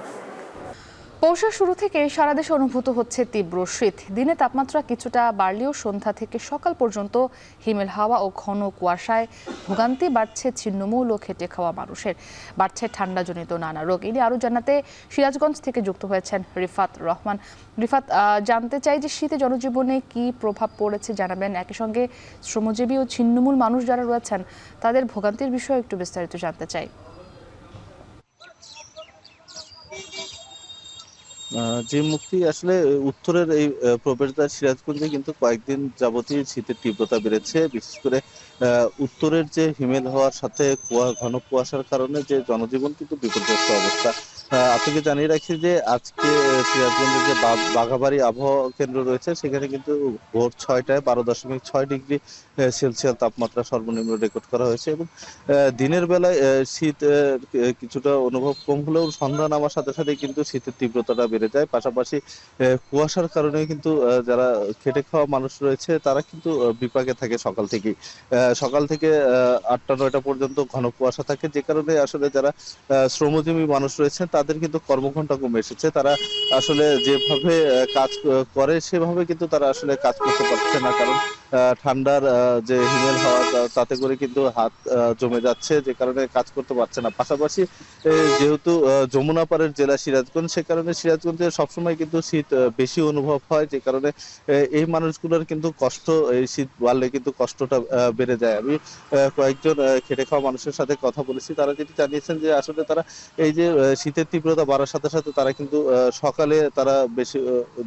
পৌষের শুরু থেকে সারা দেশে অনুভূত হচ্ছে তীব্র শীত। দিনে তাপমাত্রা কিছুটা বাড়লেও সন্ধ্যা থেকে সকাল পর্যন্ত হিমেল হাওয়া ও ঘন কুয়াশায় ভোগান্তি বাড়ছে ছিন্নমূল ও খেটে খাওয়া মানুষের, বাড়ছে ঠান্ডাজনিত নানা রোগ। এটি আরও জানাতে সিরাজগঞ্জ থেকে যুক্ত হয়েছেন রিফাত রহমান। রিফাত, জানতে চাই যে শীতে জনজীবনে কি প্রভাব পড়েছে জানাবেন, একই সঙ্গে শ্রমজীবী ও ছিন্নমূল মানুষ যারা রয়েছেন তাদের ভোগান্তির বিষয়ে একটু বিস্তারিত জানতে চাই। যে মুক্তি আসলে উত্তরের এই প্রবেশদ্বার সিরাজগঞ্জে কিন্তু কয়েকদিন যাবতীয় শীতের তীব্রতা বেড়েছে। বিশেষ করে উত্তরের যে হিমেল হওয়ার সাথে ঘন কুয়াশার কারণে যে জনজীবন কিন্তু বিপর্যস্ত অবস্থা। আপনাকে জানিয়ে রাখি যে আজকে সিরাজগঞ্জের যে বাঘাবাড়ি আবহাওয়া কেন্দ্র রয়েছে সেখানে কিন্তু ভোর 6টায় 12.6 ডিগ্রি সেলসিয়াস তাপমাত্রা সর্বনিম্ন রেকর্ড করা হয়েছে এবং দিনের বেলায় শীত কিছুটা অনুভব কম হলেও সন্ধ্যা নামার সাথে সাথে কিন্তু শীতের তীব্রতাটা বেড়ে যায়। পাশাপাশি কুয়াশার কারণে কিন্তু যারা খেটে খাওয়া মানুষ রয়েছে তারা কিন্তু বিপাকে থাকে সকাল থেকে 8টা-9টা পর্যন্ত ঘন কুয়াশা থাকে, যে কারণে আসলে যারা শ্রমজীবী মানুষ রয়েছে তাদের কিন্তু কর্মঘণ্টা কমে এসেছে। তারা আসলে যেভাবে কাজ করে সেভাবে কিন্তু তারা আসলে কাজ করতে পারছে না, কারণ ঠান্ডার যে হিমেল হাওয়া তাতে করে কিন্তু হাত জমে যাচ্ছে, যে কারণে কাজ করতে পারছে না। পাশাপাশি যেহেতু যমুনা পাড়ের জেলা সিরাজগঞ্জ, সে কারণে সিরাজগঞ্জে সবসময় কিন্তু শীত বেশি অনুভব হয়, যে কারণে এই মানুষগুলোর কিন্তু কষ্ট, এই শীত বাড়লে কিন্তু কষ্টটা বেড়ে যায়। আমি কয়েকজন খেটে খাওয়া মানুষের সাথে কথা বলেছি, তারা যেটি জানিয়েছেন যে আসলে তারা এই যে শীতের তীব্রতা বাড়ার সাথে সাথে তারা কিন্তু সকালে তারা বেশি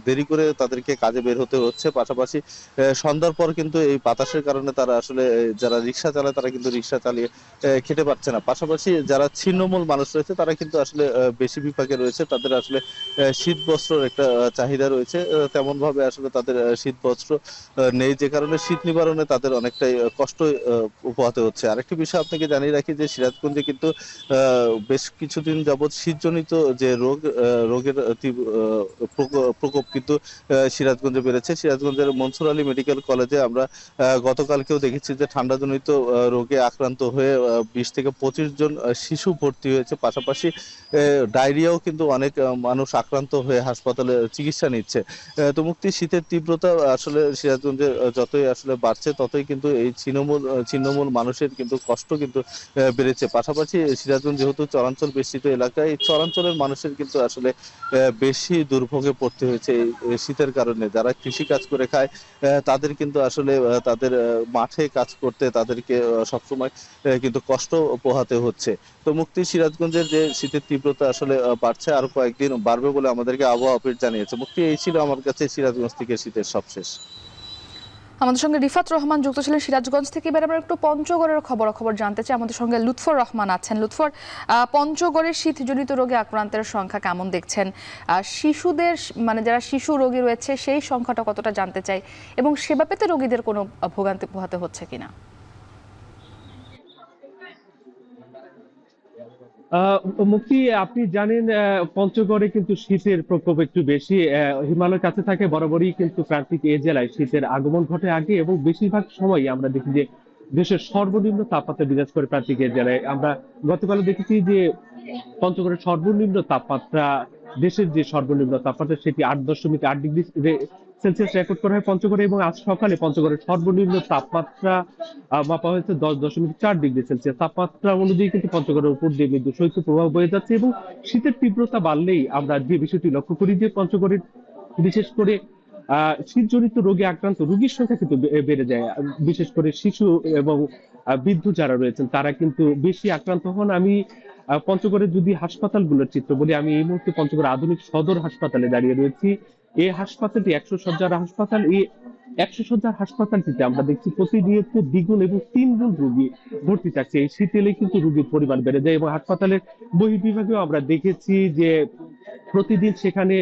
দেরি করে তাদেরকে কাজে বের হতে হচ্ছে। পাশাপাশি সন্ধ্যার পর কিন্তু এই বাতাসের কারণে তারা আসলে যারা রিক্সা চালায় তারা কিন্তু রিক্সা চালিয়ে খেতে পারছে না। পাশাপাশি যারা ছিন্নমূল মানুষ রয়েছে তারা কিন্তু আসলে বেশি বিপাকে রয়েছে, তাদের আসলে শীত বস্ত্রের একটা চাহিদা রয়েছে, তেমন ভাবে আসলে তাদের শীত বস্ত্র নেই, যে কারণে শীত নিবারণে তাদের অনেকটাই কষ্ট পোহাতে হচ্ছে। আরেকটি বিষয় আপনাকে জানিয়ে রাখি যে সিরাজগঞ্জে কিন্তু বেশ কিছুদিন যাবৎ শীতজনিত যে রোগের প্রকোপ কিন্তু সিরাজগঞ্জে বেড়েছে। সিরাজগঞ্জের মনসুর আলী মেডিকেল কলেজে আমরা গতকালকেও দেখেছি যে ঠান্ডাজনিত রোগে আক্রান্ত হয়ে 20 থেকে 25 জন শিশু ভর্তি হয়েছে। পাশাপাশি ডায়রিয়াও কিন্তু অনেক মানুষ আক্রান্ত হয়ে হাসপাতালে চিকিৎসা নিচ্ছে। তো মুক্তি শীতের তীব্রতা আসলে সিরাজগঞ্জে যতই আসলে বাড়ছে ততই কিন্তু এই ছিন্নমূল মানুষের কিন্তু কষ্ট কিন্তু বেড়েছে। পাশাপাশি সিরাজগঞ্জ যেহেতু চরাঞ্চল বেষ্টিত এলাকা, এই চরাঞ্চলের মানুষের কিন্তু আসলে বেশি দুর্ভোগে পড়তে হয়েছে এই শীতের কারণে। যারা কৃষি কাজ করে খায় তাদের কিন্তু আসলে তাদের মাঠে কাজ করতে তাদেরকে সবসময় কিন্তু কষ্ট পোহাতে হচ্ছে। তো মুক্তি সিরাজগঞ্জের যে শীতের তীব্রতা আসলে বাড়ছে, আরো কয়েকদিন বাড়বে বলে আমাদেরকে আবহাওয়া অফিস জানিয়েছে। মুক্তি, এই ছিল আমার কাছে সিরাজগঞ্জ থেকে শীতের সবশেষ। আমাদের সঙ্গে রিফাত রহমান যুক্ত ছিলেন সিরাজগঞ্জ থেকে। এবার আমরা একটু পঞ্চগড়ের খবর জানতে চাই। আমাদের সঙ্গে লুৎফর রহমান আছেন। লুৎফর, পঞ্চগড়ের শীতজনিত রোগে আক্রান্তের সংখ্যা কেমন দেখছেন? শিশুদের মানে যারা শিশু রোগী রয়েছে সেই সংখ্যাটা কতটা জানতে চাই, এবং সেবা পেতে রোগীদের কোনো ভোগান্তি পোহাতে হচ্ছে কিনা? মুক্তি, আপনি জানেন পঞ্চগড়ে কিন্তু শীতের প্রকোপ একটু বেশি। হিমালয়ের কাছে থাকে বরাবরই কিন্তু প্রান্তিক এই জেলায় শীতের আগমন ঘটে আগে, এবং বেশিরভাগ সময় আমরা দেখি যে দেশের সর্বনিম্ন তাপমাত্রা বিরাজ করে প্রান্তিক এই জেলায়। আমরা গতকাল দেখেছি যে পঞ্চগড়ের সর্বনিম্ন তাপমাত্রা, দেশের যে সর্বনিম্ন তাপমাত্রা সেটি 8.8 ডিগ্রি সেলসিয়াস রেকর্ড করা হয় পঞ্চগড়ে, এবং আজ সকালে পঞ্চগড়ের সর্বনিম্ন তাপমাত্রা মাপা হয়েছে 10.4 ডিগ্রি সেলসিয়াস। তাপমাত্রা অনুযায়ী কিন্তু পঞ্চগড়ের উপর দিয়ে মৃদু শৈত্য প্রভাব বয়ে যাচ্ছে, এবং শীতের তীব্রতা বাড়লেই আমরা যে বিষয়টি লক্ষ্য করি যে পঞ্চগড়ের বিশেষ করে শীতজনিত রোগে আক্রান্ত রোগীর সংখ্যা কিন্তু বেড়ে যায়। বিশেষ করে শিশু এবং বৃদ্ধ যারা রয়েছেন তারা কিন্তু বেশি আক্রান্ত হন। আমি পঞ্চগড়ের যদি হাসপাতালগুলোর চিত্র বলি, আমি এই মুহূর্তে পঞ্চগড় আধুনিক সদর হাসপাতালে দাঁড়িয়ে রয়েছি। এই হাসপাতালটি 100 শয্যার হাসপাতাল। এই 100 শয্যার হাসপাতালটিতে আমরা দেখছি প্রতিনিয়ত দ্বিগুণ এবং 3 গুণ রোগী ভর্তি থাকছে। এই শীত এলে কিন্তু রোগীর পরিমাণ বেড়ে যায়, এবং হাসপাতালের বহির্বিভাগেও আমরা দেখেছি যে প্রতিদিন সেখানে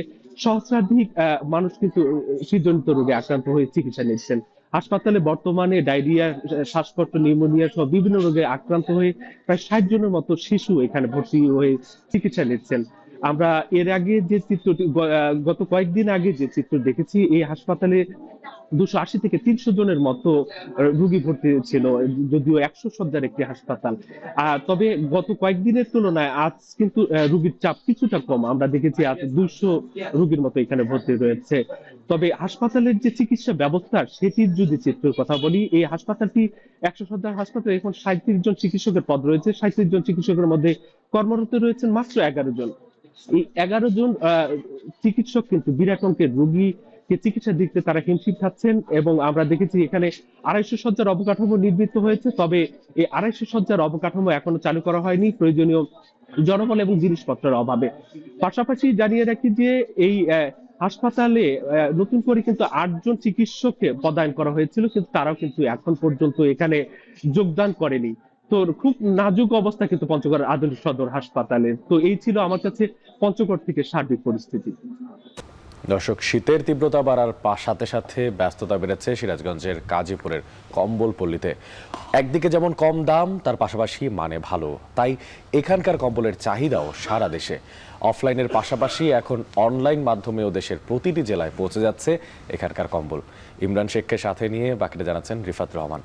সহস্রাধিক মানুষ কিন্তু শীতজনিত রোগে আক্রান্ত হয়ে চিকিৎসা নিচ্ছেন। হাসপাতালে বর্তমানে ডায়রিয়া, শ্বাসকষ্ট, নিউমোনিয়া সহ বিভিন্ন রোগে আক্রান্ত হয়ে প্রায় 60 জনের মতো শিশু এখানে ভর্তি হয়ে চিকিৎসা নিচ্ছেন। আমরা এর আগে যে চিত্রটি, গত কয়েকদিন আগে যে চিত্র দেখেছি, এই হাসপাতালে 280 থেকে 300 জনের মতো রোগী ভর্তি ছিল, যদিও 100 শয্যার একটি হাসপাতাল। তবে গত কয়েকদিনের তুলনায় আজ কিন্তু রোগীর চাপ কিছুটা কম। আমরা দেখেছি আজ 200 রোগীর মতো এখানে ভর্তি রয়েছে। তবে হাসপাতালের যে চিকিৎসা ব্যবস্থা সেটির যদি চিত্রের কথা বলি, এই হাসপাতালটি 100 শয্যার হাসপাতালে এখন 37 জন চিকিৎসকের পদ রয়েছে। 37 জন চিকিৎসকের মধ্যে কর্মরত রয়েছেন মাত্র 11 জন। এই 11 জন চিকিৎসক কিন্তু বিরাট অঙ্কের রোগীকে চিকিৎসা দিতে তারা হিমশিম খাচ্ছেন, এবং আমরা দেখেছি এখানে 250 শয্যার অবকাঠামো নির্মিত হয়েছে। তবে এই 250 শয্যার অবকাঠামো এখনো চালু করা হয়নি প্রয়োজনীয় জনবল এবং জিনিসপত্রের অভাবে। পাশাপাশি জানিয়ে রাখি যে এই হাসপাতালে নতুন করে কিন্তু 8 জন চিকিৎসককে পদায়ন করা হয়েছিল, কিন্তু তারাও কিন্তু এখন পর্যন্ত এখানে যোগদান করেনি। তো খুব নাজুক অবস্থা কিন্তু পঞ্চগড় আধুনিক সদর হাসপাতালে। তো এই ছিল আমার কাছে পঞ্চগড় থেকে সার্বিক পরিস্থিতি। দর্শক, শীতের তীব্রতা বাড়ার সাথে সাথে ব্যস্ততা বেড়েছে সিরাজগঞ্জের কাজীপুরের কম্বল পল্লীতে। একদিকে যেমন কম দাম, তার পাশাপাশি মানে ভালো, তাই এখানকার কম্বলের চাহিদাও সারা দেশে। অফলাইনের পাশাপাশি এখন অনলাইন মাধ্যমেও দেশের প্রতিটি জেলায় পৌঁছে যাচ্ছে এখানকার কম্বল। ইমরান শেখকে সাথে নিয়ে বাকিটা জানাচ্ছেন রিফাত রহমান।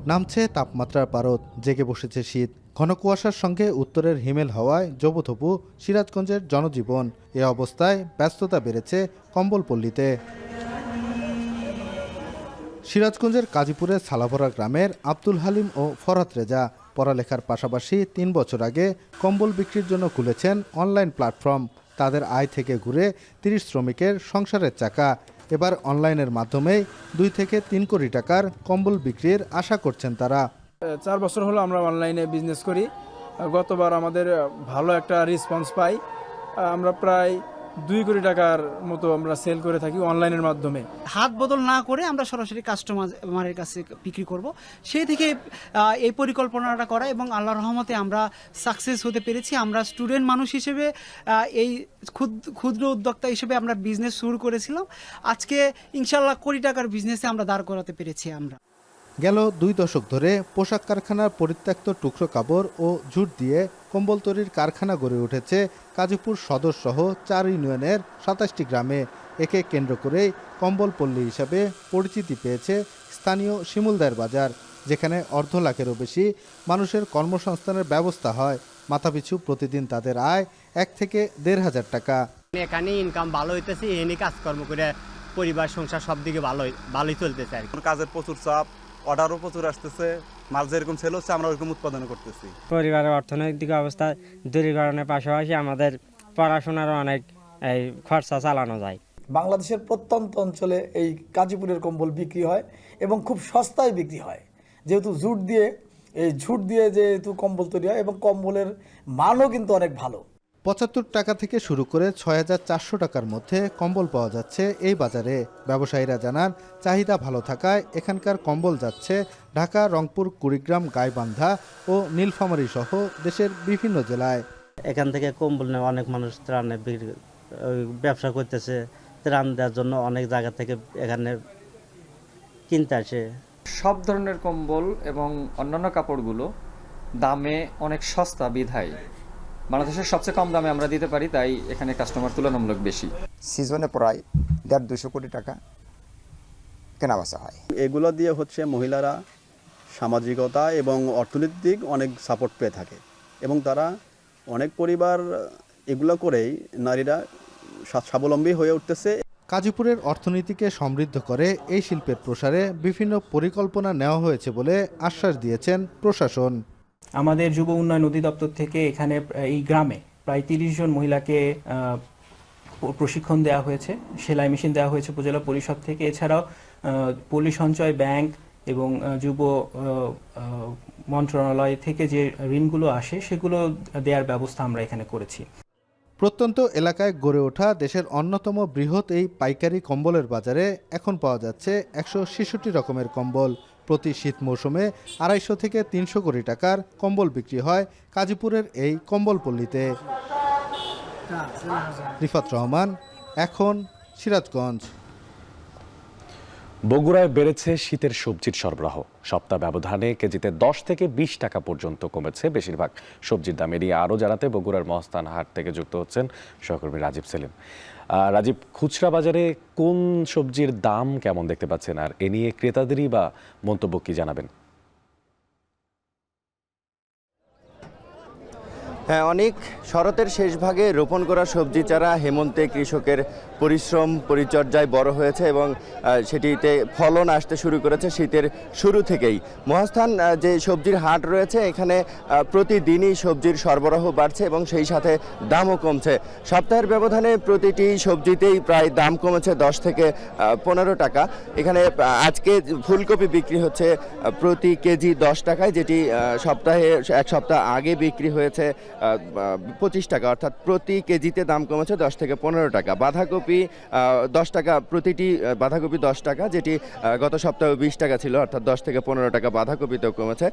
নামছে তাপমাত্রার পারদ, জেগে বসেছে শীত। ঘন কুয়াশার সঙ্গে উত্তরের হিমেল হাওয়ায় জবুথবু সিরাজগঞ্জের জনজীবন। এ অবস্থায় ব্যস্ততা বেড়েছে কম্বলপল্লীতে। সিরাজগঞ্জের কাজীপুরের সালাভরা গ্রামের আব্দুল হালিম ও ফরহাদ রেজা পড়ালেখার পাশাপাশি 3 বছর আগে কম্বল বিক্রির জন্য খুলেছেন অনলাইন প্ল্যাটফর্ম। তাদের আয় থেকে ঘুরে 30 শ্রমিকের সংসারের চাকা। এবার অনলাইনের মাধ্যমে 2 থেকে 3 কোটি টাকার কম্বল বিক্রির আশা করছেন তারা। 4 বছর হলো আমরা অনলাইনে বিজনেস করি। গতবার আমাদের ভালো একটা রেসপন্স পাই। আমরা প্রায় 2 কোটি টাকার মতো আমরা সেল করে থাকি অনলাইনের মাধ্যমে। হাত বদল না করে আমরা সরাসরি কাস্টমারের কাছে বিক্রি করব, সেই থেকে এই পরিকল্পনাটা করা, এবং আল্লাহর রহমতে আমরা সাকসেস হতে পেরেছি। আমরা স্টুডেন্ট মানুষ হিসেবে এই ক্ষুদ্র উদ্যোক্তা হিসেবে আমরা বিজনেস শুরু করেছিলাম। আজকে ইনশাল্লাহ কোটি টাকার বিজনেসে আমরা দাঁড় করাতে পেরেছি। আমরা গেল 2 দশক ধরে পোশাক কারখানার পরিত্যক্ত টুকরো কাপড় ও ঝুট দিয়ে কম্বল তৈরির কারখানা গড়ে উঠেছে কাজীপুর সদর সহ 4 ইউনিয়নের 27টি গ্রামে। একে কেন্দ্র করেই কম্বল পল্লী হিসাবে পরিচিতি পেয়েছে স্থানীয় শিমুলদার বাজার, যেখানে অর্ধ লাখেরও বেশি মানুষের কর্মসংস্থানের ব্যবস্থা হয়। মাথাপিছু প্রতিদিন তাদের আয় 1 থেকে 1,500 টাকা। এখানে ইনকাম ভালো হইতেছে, এনে কাজকর্ম করে পরিবার সংসার সব দিকে ভালোই চলতেছে আর কি। কাজের প্রচুর চাপ, অর্ডারও প্রচুর আসতেছে, মাল যেরকম সেল হচ্ছে আমরা ওরকম উৎপাদন করতেছি। পরিবারের অর্থনৈতিক অবস্থা দূরীকরণের পাশাপাশি আমাদের পড়াশোনারও অনেক খরচা চালানো যায়। বাংলাদেশের প্রত্যন্ত অঞ্চলে এই গাজীপুরের কম্বল বিক্রি হয় এবং খুব সস্তায় বিক্রি হয়, যেহেতু ঝুট দিয়ে যেহেতু কম্বল তৈরি হয় এবং কম্বলের মানও কিন্তু অনেক ভালো। 75 টাকা থেকে শুরু করে 6,400 টাকার মধ্যে কম্বল পাওয়া যাচ্ছে এই বাজারে। ব্যবসায়ীরা জানান, চাহিদা ভালো থাকায় এখানকার কম্বল যাচ্ছে ঢাকা, রংপুর, কুড়িগ্রাম, গাইবান্ধা ও নীলফামারী সহ দেশের বিভিন্ন জেলায়। এখান থেকে কম্বল নেওয়া অনেক মানুষ ত্রাণে ব্যবসা করতেছে, ত্রাণ দেওয়ার জন্য অনেক জায়গা থেকে এখানে কিনতে আসে। সব ধরনের কম্বল এবং অন্যান্য কাপড়গুলো দামে অনেক সস্তা বিধায় বাংলাদেশের সবচেয়ে কম দামে আমরা দিতে পারি, তাই এখানে কাস্টমার তুলনামূলক বেশি। সিজনে প্রায় 150-200 কোটি টাকা কেনাবেচা হয়। এগুলো দিয়ে হচ্ছে মহিলারা সামাজিকতা এবং অর্থনৈতিক অনেক সাপোর্ট পেয়ে থাকে এবং তারা অনেক পরিবার এগুলো করেই নারীরা স্বাবলম্বী হয়ে উঠতেছে। গাজীপুরের অর্থনীতিকে সমৃদ্ধ করে এই শিল্পের প্রসারে বিভিন্ন পরিকল্পনা নেওয়া হয়েছে বলে আশ্বাস দিয়েছেন প্রশাসন। আমাদের যুব উন্নয়ন অধিদপ্তর থেকে এখানে এই গ্রামে প্রায় 30 জন মহিলাকে প্রশিক্ষণ দেওয়া হয়েছে, সেলাই মেশিন দেওয়া হয়েছে উপজেলা পরিষদ থেকে। এছাড়াও পল্লী সঞ্চয় ব্যাংক এবং যুব মন্ত্রণালয় থেকে যে ঋণগুলো আসে সেগুলো দেওয়ার ব্যবস্থা আমরা এখানে করেছি। প্রত্যন্ত এলাকায় গড়ে ওঠা দেশের অন্যতম বৃহৎ এই পাইকারি কম্বলের বাজারে এখন পাওয়া যাচ্ছে 166 রকমের কম্বল। প্রতি শীত মৌসুমে 250 থেকে 300 কোটি টাকার কম্বল বিক্রি হয় গাজীপুরের এই কম্বল পল্লীতে। রিফাত রহমান, এখন সিরাজগঞ্জ। বগুড়ায় বেড়েছে শীতের সবজির সরবরাহ। সপ্তাহ ব্যবধানে কেজিতে 10 থেকে 20 টাকা পর্যন্ত কমেছে বেশিরভাগ সবজির দাম। এ নিয়ে আরও জানাতে বগুড়ার মহস্থান হাট থেকে যুক্ত হচ্ছেন সহকর্মী রাজীব সেলিম। রাজীব, খুচরা বাজারে কোন সবজির দাম কেমন দেখতে পাচ্ছেন, আর এ নিয়ে ক্রেতাদেরই বা মন্তব্য কি জানাবেন? হ্যাঁ, অনেক শরতের শেষ ভাগে রোপণ করা সবজি চারা হেমন্তে কৃষকের পরিশ্রম পরিচর্যায় বড় হয়েছে এবং সেটিতে ফলন আসতে শুরু করেছে শীতের শুরু থেকেই। মহাস্থান যে সবজির হাট রয়েছে, এখানে প্রতিদিনই সবজির সরবরাহ বাড়ছে এবং সেই সাথে দামও কমছে। সপ্তাহের ব্যবধানে প্রতিটি সবজিতেই প্রায় দাম কমেছে 10 থেকে 15 টাকা। এখানে আজকে ফুলকপি বিক্রি হচ্ছে প্রতি কেজি 10 টাকায়, যেটি এক সপ্তাহ আগে বিক্রি হয়েছে 25 টাকা, অর্থাৎ প্রতি কেজিতে দাম কমেছে 10 থেকে 15 টাকা। বাঁধাকপি 10 টাকা, প্রতিটি বাঁধাকপি 10 টাকা, যেটি গত সপ্তাহে 20 টাকা ছিল, অর্থাৎ 10 থেকে 15 টাকা বাঁধাকপিতেও কমেছে।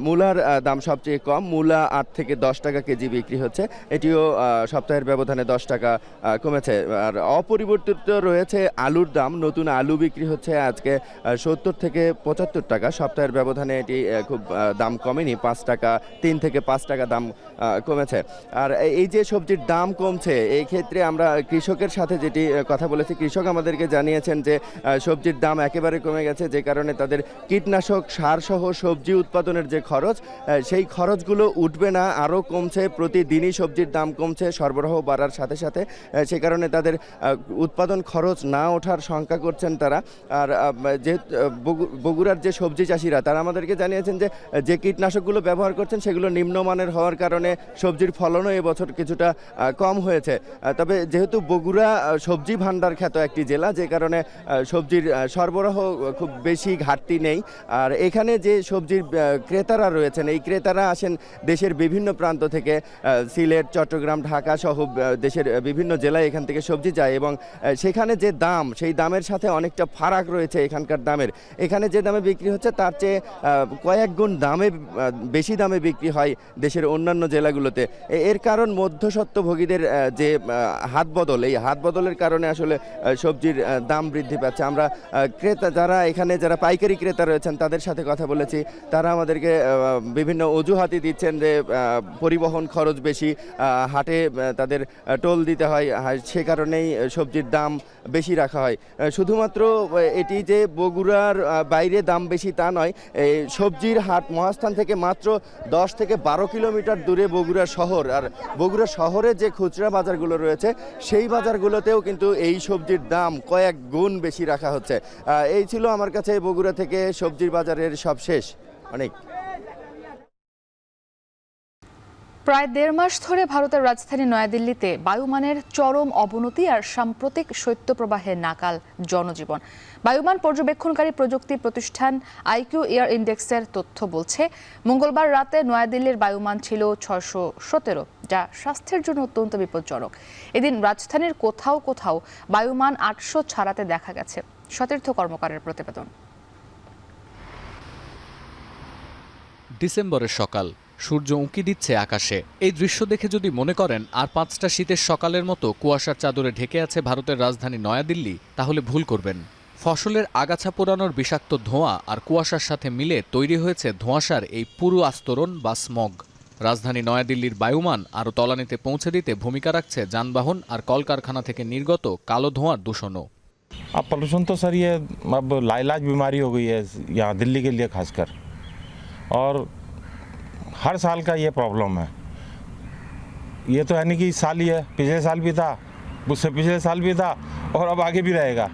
মূলার দাম সবচেয়ে কম, মূলা 8 থেকে 10 টাকা কেজি বিক্রি হচ্ছে, এটিও সপ্তাহের ব্যবধানে 10 টাকা কমেছে। আর অপরিবর্তিত রয়েছে আলুর দাম। নতুন আলু বিক্রি হচ্ছে আজকে 70 থেকে 75 টাকা। সপ্তাহের ব্যবধানে এটি খুব দাম কমেনি, 5 টাকা 3 থেকে 5 টাকা দাম কমেছে। আর এই যে সবজির দাম কমছে, এই ক্ষেত্রে আমরা কৃষকের সাথে যেটি কথা বলেছি, কৃষক আমাদেরকে জানিয়েছেন যে সবজির দাম একেবারে কমে গেছে, যে কারণে তাদের কীটনাশক সার সহ সবজি উৎপাদনের যে খরচ, সেই খরচগুলো উঠবে না, আরও কমছে। প্রতিদিনই সবজির দাম কমছে সরবরাহ বাড়ার সাথে সাথে, সে কারণে তাদের উৎপাদন খরচ না ওঠার শঙ্কা করছেন তারা। আর যে বগুড়ার যে সবজি চাষিরা, তারা আমাদেরকে জানিয়েছেন যে কীটনাশকগুলো ব্যবহার করছেন সেগুলো নিম্নমানের হওয়ার কারণে সবজির ফলনও এবছর কিছুটা কম হয়েছে। তবে যেহেতু বগুড়া সবজি ভাণ্ডার খ্যাত একটি জেলা, যে কারণে সবজির সরবরাহ খুব বেশি ঘাটতি নেই। আর এখানে যে সবজির ক্রেতারা রয়েছেন, এই ক্রেতারা আসেন দেশের বিভিন্ন প্রান্ত থেকে, সিলেট, চট্টগ্রাম, ঢাকা সহ দেশের বিভিন্ন জেলায় এখান থেকে সবজি যায় এবং সেখানে যে দাম, সেই দামের সাথে অনেকটা ফারাক রয়েছে এখানকার দামের। এখানে যে দামে বিক্রি হচ্ছে তার চেয়ে কয়েক গুণ বেশি দামে বিক্রি হয় দেশের অন্যান্য জেলাগুলোতে। এর কারণ মধ্যস্বত্বভোগীদের যে হাত বদল, এই হাত বদলের কারণে আসলে সবজির দাম বৃদ্ধি পাচ্ছে। আমরা ক্রেতা যারা পাইকারি ক্রেতা রয়েছেন তাদের সাথে কথা বলেছি, তারা আমাদেরকে বিভিন্ন অজুহাতই দিচ্ছেন যে পরিবহন খরচ বেশি, হাটে তাদের টোল দিতে হয়, সে কারণেই সবজির দাম বেশি রাখা হয়। শুধুমাত্র এটি যে বগুড়ার বাইরে দাম বেশি তা নয়, এই সবজির হাট মহাস্থান থেকে মাত্র 10 থেকে 12 কিলোমিটার দূরে বগুড়া শহর, আর বগুড়া শহরে যে খুচরা বাজারগুলো রয়েছে সেই বাজারগুলোতেও কিন্তু এই সবজির দাম কয়েক গুণ বেশি রাখা হচ্ছে। এই ছিল আমার কাছে বগুড়া থেকে সবজির বাজারের সব শেষ। অনেক প্রায় 1.5 মাস ধরে ভারতের রাজধানী নয়াদিল্লিতে বায়ুমানের চরম অবনতি আর সাম্প্রতিক শৈত্যপ্রবাহে নাকাল জনজীবন। বায়ুমান পর্যবেক্ষণকারী প্রযুক্তি প্রতিষ্ঠান আইকিউ এয়ার ইন্ডেক্সের তথ্য বলছে, মঙ্গলবার রাতে নয়াদিল্লির বায়ুমান ছিল 617, যা স্বাস্থ্যের জন্য অত্যন্ত বিপজ্জনক। এদিন রাজধানীর কোথাও কোথাও বায়ুমান 800 ছাড়াতে দেখা গেছে। সতীর্থ কর্মকারের প্রতিবেদন। ডিসেম্বরের সকাল, সূর্য উঁকি দিচ্ছে আকাশে। এই দৃশ্য দেখে যদি মনে করেন আর 5টা শীতের সকালের মতো কুয়াশার চাদরে ঢেকে আছে ভারতের রাজধানী নয়াদিল্লি, তাহলে ভুল করবেন। ফসলের আগাছা পোড়ানোর বিষাক্ত ধোঁয়া আর কুয়াশার সাথে মিলে তৈরি হয়েছে ধোঁয়াশার এই পুরো আস্তরণ বা স্মগ। রাজধানী নয়াদিল্লির বায়ুমান আরও তলানিতে পৌঁছে দিতে ভূমিকা রাখছে যানবাহন আর কলকারখানা থেকে নির্গত কালো ধোঁয়ার দূষণও। अब पोल्यूशन तो सर ये अब लाइलाज बीमारी हो गई है यहाँ दिल्ली के लिए खासकर, और हर साल का ये प्रॉब्लम है। ये तो है नहीं कि इस साल ही है, पिछले साल भी था, उससे पिछले साल भी था और अब आगे भी रहेगा।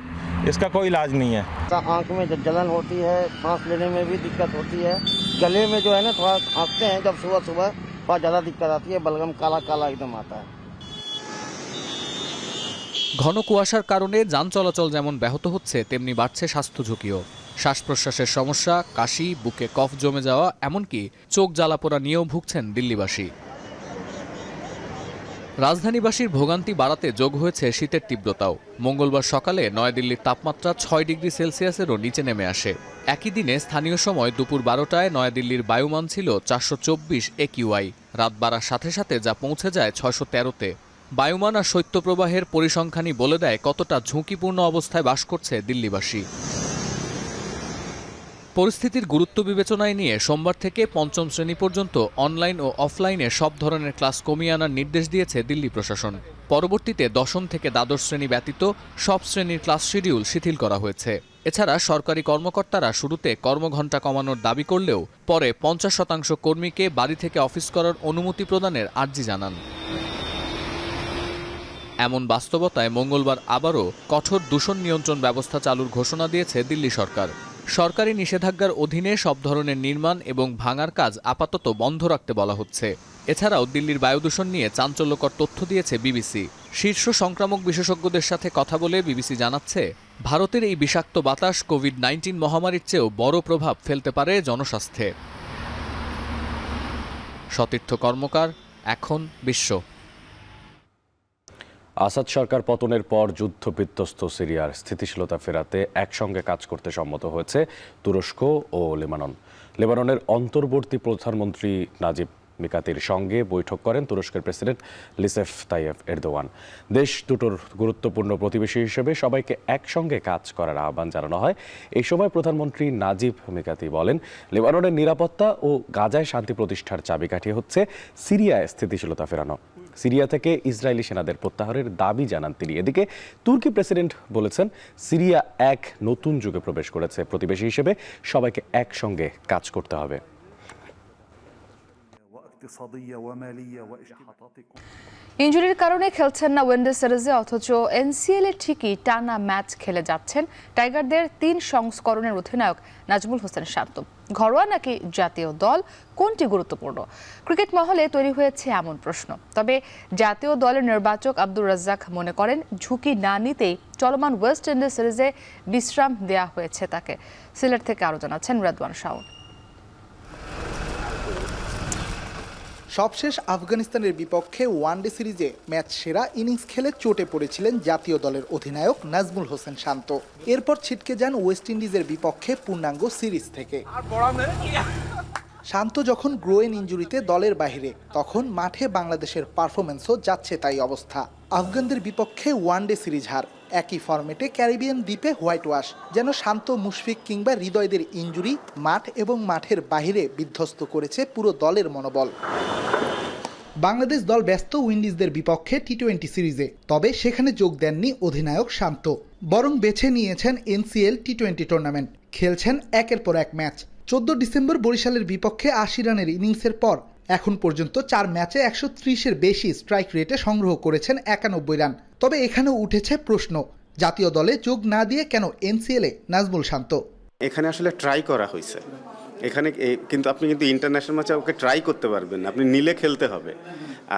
इसका कोई इलाज नहीं है। आँख में जलन होती है, सांस लेने में भी दिक्कत होती है, गले में जो है ना थोड़ा खांसते हैं जब सुबह सुबह बहुत ज़्यादा दिक्कत आती है, बलगम काला काला एकदम आता है। ঘন কুয়াশার কারণে যান চলাচল যেমন ব্যাহত হচ্ছে, তেমনি বাড়ছে স্বাস্থ্য ঝুঁকিও। শ্বাস প্রশ্বাসের সমস্যা, কাশি, বুকে কফ জমে যাওয়া, এমনকি চোখ জ্বালাপোড়া নিয়েও ভুগছেন দিল্লিবাসী। রাজধানীবাসীর ভোগান্তি বাড়াতে যোগ হয়েছে শীতের তীব্রতাও। মঙ্গলবার সকালে নয়াদিল্লির তাপমাত্রা 6 ডিগ্রি সেলসিয়াসেরও নিচে নেমে আসে। একই দিনে স্থানীয় সময় দুপুর 12টায় নয়াদিল্লির বায়ুমান ছিল 424 AQI। রাত বাড়ার সাথে সাথে যা পৌঁছে যায় 613-তে। বায়ুমান আর শৈত্যপ্রবাহের পরিসংখ্যানই বলে দেয় কতটা ঝুঁকিপূর্ণ অবস্থায় বাস করছে দিল্লিবাসী। পরিস্থিতির গুরুত্ব বিবেচনায় নিয়ে সোমবার থেকে 5ম শ্রেণী পর্যন্ত অনলাইন ও অফলাইনে সব ধরনের ক্লাস কমিয়ে আনার নির্দেশ দিয়েছে দিল্লি প্রশাসন। পরবর্তীতে 10ম থেকে দ্বাদশ শ্রেণী ব্যতীত সব শ্রেণীর ক্লাস শিডিউল শিথিল করা হয়েছে। এছাড়া সরকারি কর্মকর্তারা শুরুতে কর্মঘণ্টা কমানোর দাবি করলেও পরে 50% কর্মীকে বাড়ি থেকে অফিস করার অনুমতি প্রদানের আর্জি জানান। এমন বাস্তবতায় মঙ্গলবার আবারও কঠোর দূষণ নিয়ন্ত্রণ ব্যবস্থা চালুর ঘোষণা দিয়েছে দিল্লি সরকার। সরকারি নিষেধাজ্ঞার অধীনে সব ধরনের নির্মাণ এবং ভাঙার কাজ আপাতত বন্ধ রাখতে বলা হচ্ছে। এছাড়াও দিল্লির বায়ু দূষণ নিয়ে চাঞ্চল্যকর তথ্য দিয়েছে বিবিসি। শীর্ষ সংক্রামক বিশেষজ্ঞদের সাথে কথা বলে বিবিসি জানাচ্ছে, ভারতের এই বিষাক্ত বাতাস কোভিড-19 মহামারীর চেয়েও বড় প্রভাব ফেলতে পারে জনস্বাস্থ্যে। সতীর্থ কর্মকার, এখন বিশ্ব। আসাদ সরকার পতনের পর যুদ্ধ বিধ্বস্ত সিরিয়ার স্থিতিশীলতা ফেরাতে একসঙ্গে কাজ করতে সম্মত হয়েছে তুরস্ক ও লেবানন। লেবাননের অন্তর্বর্তী প্রধানমন্ত্রী নাজিব মিকাতির সঙ্গে বৈঠক করেন তুরস্কের প্রেসিডেন্ট রিসেপ তাইয়েপ এরদোয়ান। দেশ দুটোর গুরুত্বপূর্ণ প্রতিবেশী হিসেবে সবাইকে একসঙ্গে কাজ করার আহ্বান জানানো হয়। এই সময় প্রধানমন্ত্রী নাজিব মিকাতি বলেন, লেবাননের নিরাপত্তা ও গাজায় শান্তি প্রতিষ্ঠার চাবিকাঠি হচ্ছে সিরিয়ায় স্থিতিশীলতা ফেরানো। সিরিয়া থেকে ইসরায়েলি সেনাদের প্রত্যাহারের দাবি জানান তিনি। এদিকে তুর্কি প্রেসিডেন্ট বলেছেন, সিরিয়া এক নতুন যুগে প্রবেশ করেছে, প্রতিবেশী হিসেবে সবাইকে একসঙ্গে কাজ করতে হবে। ইনজুরির কারণে খেলছেন না ওয়েন্ডে সিরিজে, অথচ এনসিএল-এ ঠিকই টানা ম্যাচ খেলে যাচ্ছেন টাইগারদের 3 সংস্করণের অধিনায়ক নাজমুল হোসেন শান্ত। ঘরোয়া নাকি জাতীয় দল, কোনটি গুরুত্বপূর্ণ? ক্রিকেট মহলে তৈরি হয়েছে এমন প্রশ্ন। তবে জাতীয় দলের নির্বাচক আব্দুর রাজ্জাক মনে করেন, ঝুঁকি না নিতেই চলমান ওয়েস্ট ইন্ডিজ সিরিজে বিশ্রাম দেয়া হয়েছে তাকে। সিলেট থেকে আরও জানাচ্ছেন রেদওয়ান শাওন। সবশেষ আফগানিস্তানের বিপক্ষে ওয়ানডে সিরিজে ম্যাচ সেরা ইনিংস খেলে চোটে পড়েছিলেন জাতীয় দলের অধিনায়ক নাজমুল হোসেন শান্ত। এরপর ছিটকে যান ওয়েস্ট ইন্ডিজের বিপক্ষে পূর্ণাঙ্গ সিরিজ থেকে। শান্ত যখন গ্রোয়েন ইনজুরিতে দলের বাইরে, তখন মাঠে বাংলাদেশের পারফরমেন্সও যাচ্ছে তাই অবস্থা। আফগানদের বিপক্ষে ওয়ানডে সিরিজ হার, একই ফরম্যাটে ক্যারিবিয়ান দ্বীপে হোয়াইট ওয়াশ। যেন শান্ত, মুশফিক কিংবা হৃদয়দের ইনজুরি মাঠ এবং মাঠের বাইরে বিধ্বস্ত করেছে পুরো দলের মনোবল। বাংলাদেশ দল ব্যস্ত উইন্ডিজদের বিপক্ষে টি-20 সিরিজে, তবে সেখানে যোগ দেননি অধিনায়ক শান্ত, বরং বেছে নিয়েছেন এনসিএল টি-20 টুর্নামেন্ট। খেলছেন একের পর এক ম্যাচ। 14 ডিসেম্বর বরিশালের বিপক্ষে 80 রানের ইনিংসের পর এখন পর্যন্ত 4 ম্যাচে 130-এর বেশি স্ট্রাইক রেটে সংগ্রহ করেছেন 91 রান। তবে এখানেও উঠেছে প্রশ্ন, জাতীয় দলে যোগ না দিয়ে কেন এনসিএলে নাজমুল শান্ত? এখানে আসলে ট্রাই করা হয়েছে, এখানে কিন্তু আপনি কিন্তু ইন্টারন্যাশনাল ম্যাচে ওকে ট্রাই করতে পারবেন না, আপনি নিলে খেলতে হবে।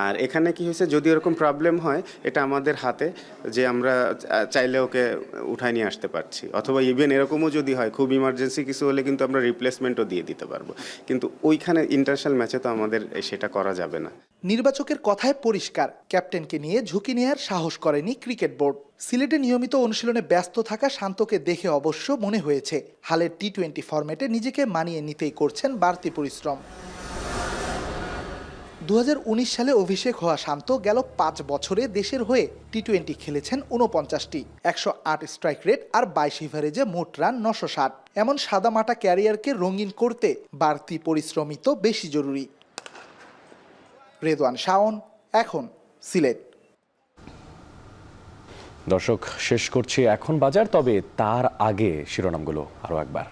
আর এখানে কি হয়েছে, যদি এরকম প্রবলেম হয় এটা আমাদের হাতে, যে আমরা চাইলে ওকে উঠায় নিয়ে আসতে পারছি, অথবা ইভেন এরকমও যদি হয় খুব ইমার্জেন্সি কিছু হলে কিন্তু আমরা রিপ্লেসমেন্টও দিয়ে দিতে পারবো। কিন্তু ওইখানে ইন্টারন্যাশনাল ম্যাচে তো আমাদের সেটা করা যাবে না। নির্বাচকের কথায় পরিষ্কার, ক্যাপ্টেনকে নিয়ে ঝুঁকি নেওয়ার সাহস করেনি ক্রিকেট বোর্ড। সিলেটে নিয়মিত অনুশীলনে ব্যস্ত থাকা শান্তকে দেখে অবশ্য মনে হয়েছে হালের টি-20 ফরম্যাটে নিজেকে মানিয়ে নিতেই করছেন বাড়তি পরিশ্রম। 2019 সালে অভিষেক হওয়া শান্ত গেল 5 বছরে দেশের হয়ে টি-20 খেলেছেন 49টি, 108 স্ট্রাইক রেট আর 22 এভারেজে মোট রান 960। এমন সাদামাটা ক্যারিয়ারকে রঙিন করতে বাড়তি পরিশ্রমই তো বেশি জরুরি। রেদওয়ান শাওন, এখন সিলেট। দর্শক, শেষ করছি এখন বাজার, তবে তার আগে শিরোনামগুলো আরো একবার।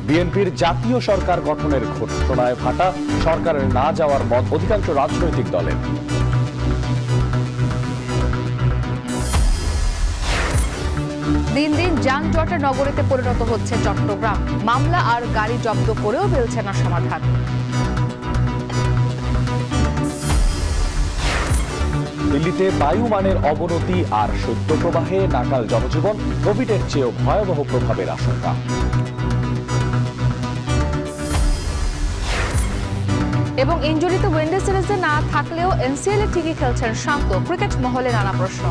বিএনপির জাতীয় সরকার গঠনের ঘোষণায় ভাটা, সরকারের না যাওয়ার মত অধিকাংশ রাজনৈতিক দলের। দিন দিন যানজটের নগরীতে পরিণত হচ্ছে চট্টগ্রাম, মামলা আর গাড়ি জব্দ করেও মিলছে না সমাধান। দিল্লিতে বায়ুমানের অবনতি আর শৈত্যপ্রবাহে নাকাল জনজীবন, কোভিডের চেয়েও ভয়াবহ প্রভাবের আশঙ্কা। এবং ইনজুরিতে ওয়ানডে সিরিজে না থাকলেও এনসিএল এ ঠিকই খেলছেন শান্ত, ক্রিকেট মহলে নানা প্রশ্ন।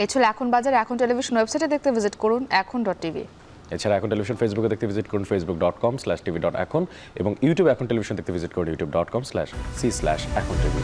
এই ছিল এখন বাজার। এখন টেলিভিশন ওয়েবসাইটে দেখতে ভিজিট করুন এখন.টিভি। এছাড়া এখন টেলিভিশন ফেসবুকে দেখতে ভিজিট করুন facebook.com/tv.এখন এবং ইউটিউবে এখন টেলিভিশন দেখতে ভিজিট করুন youtube.com/c/এখন.tv।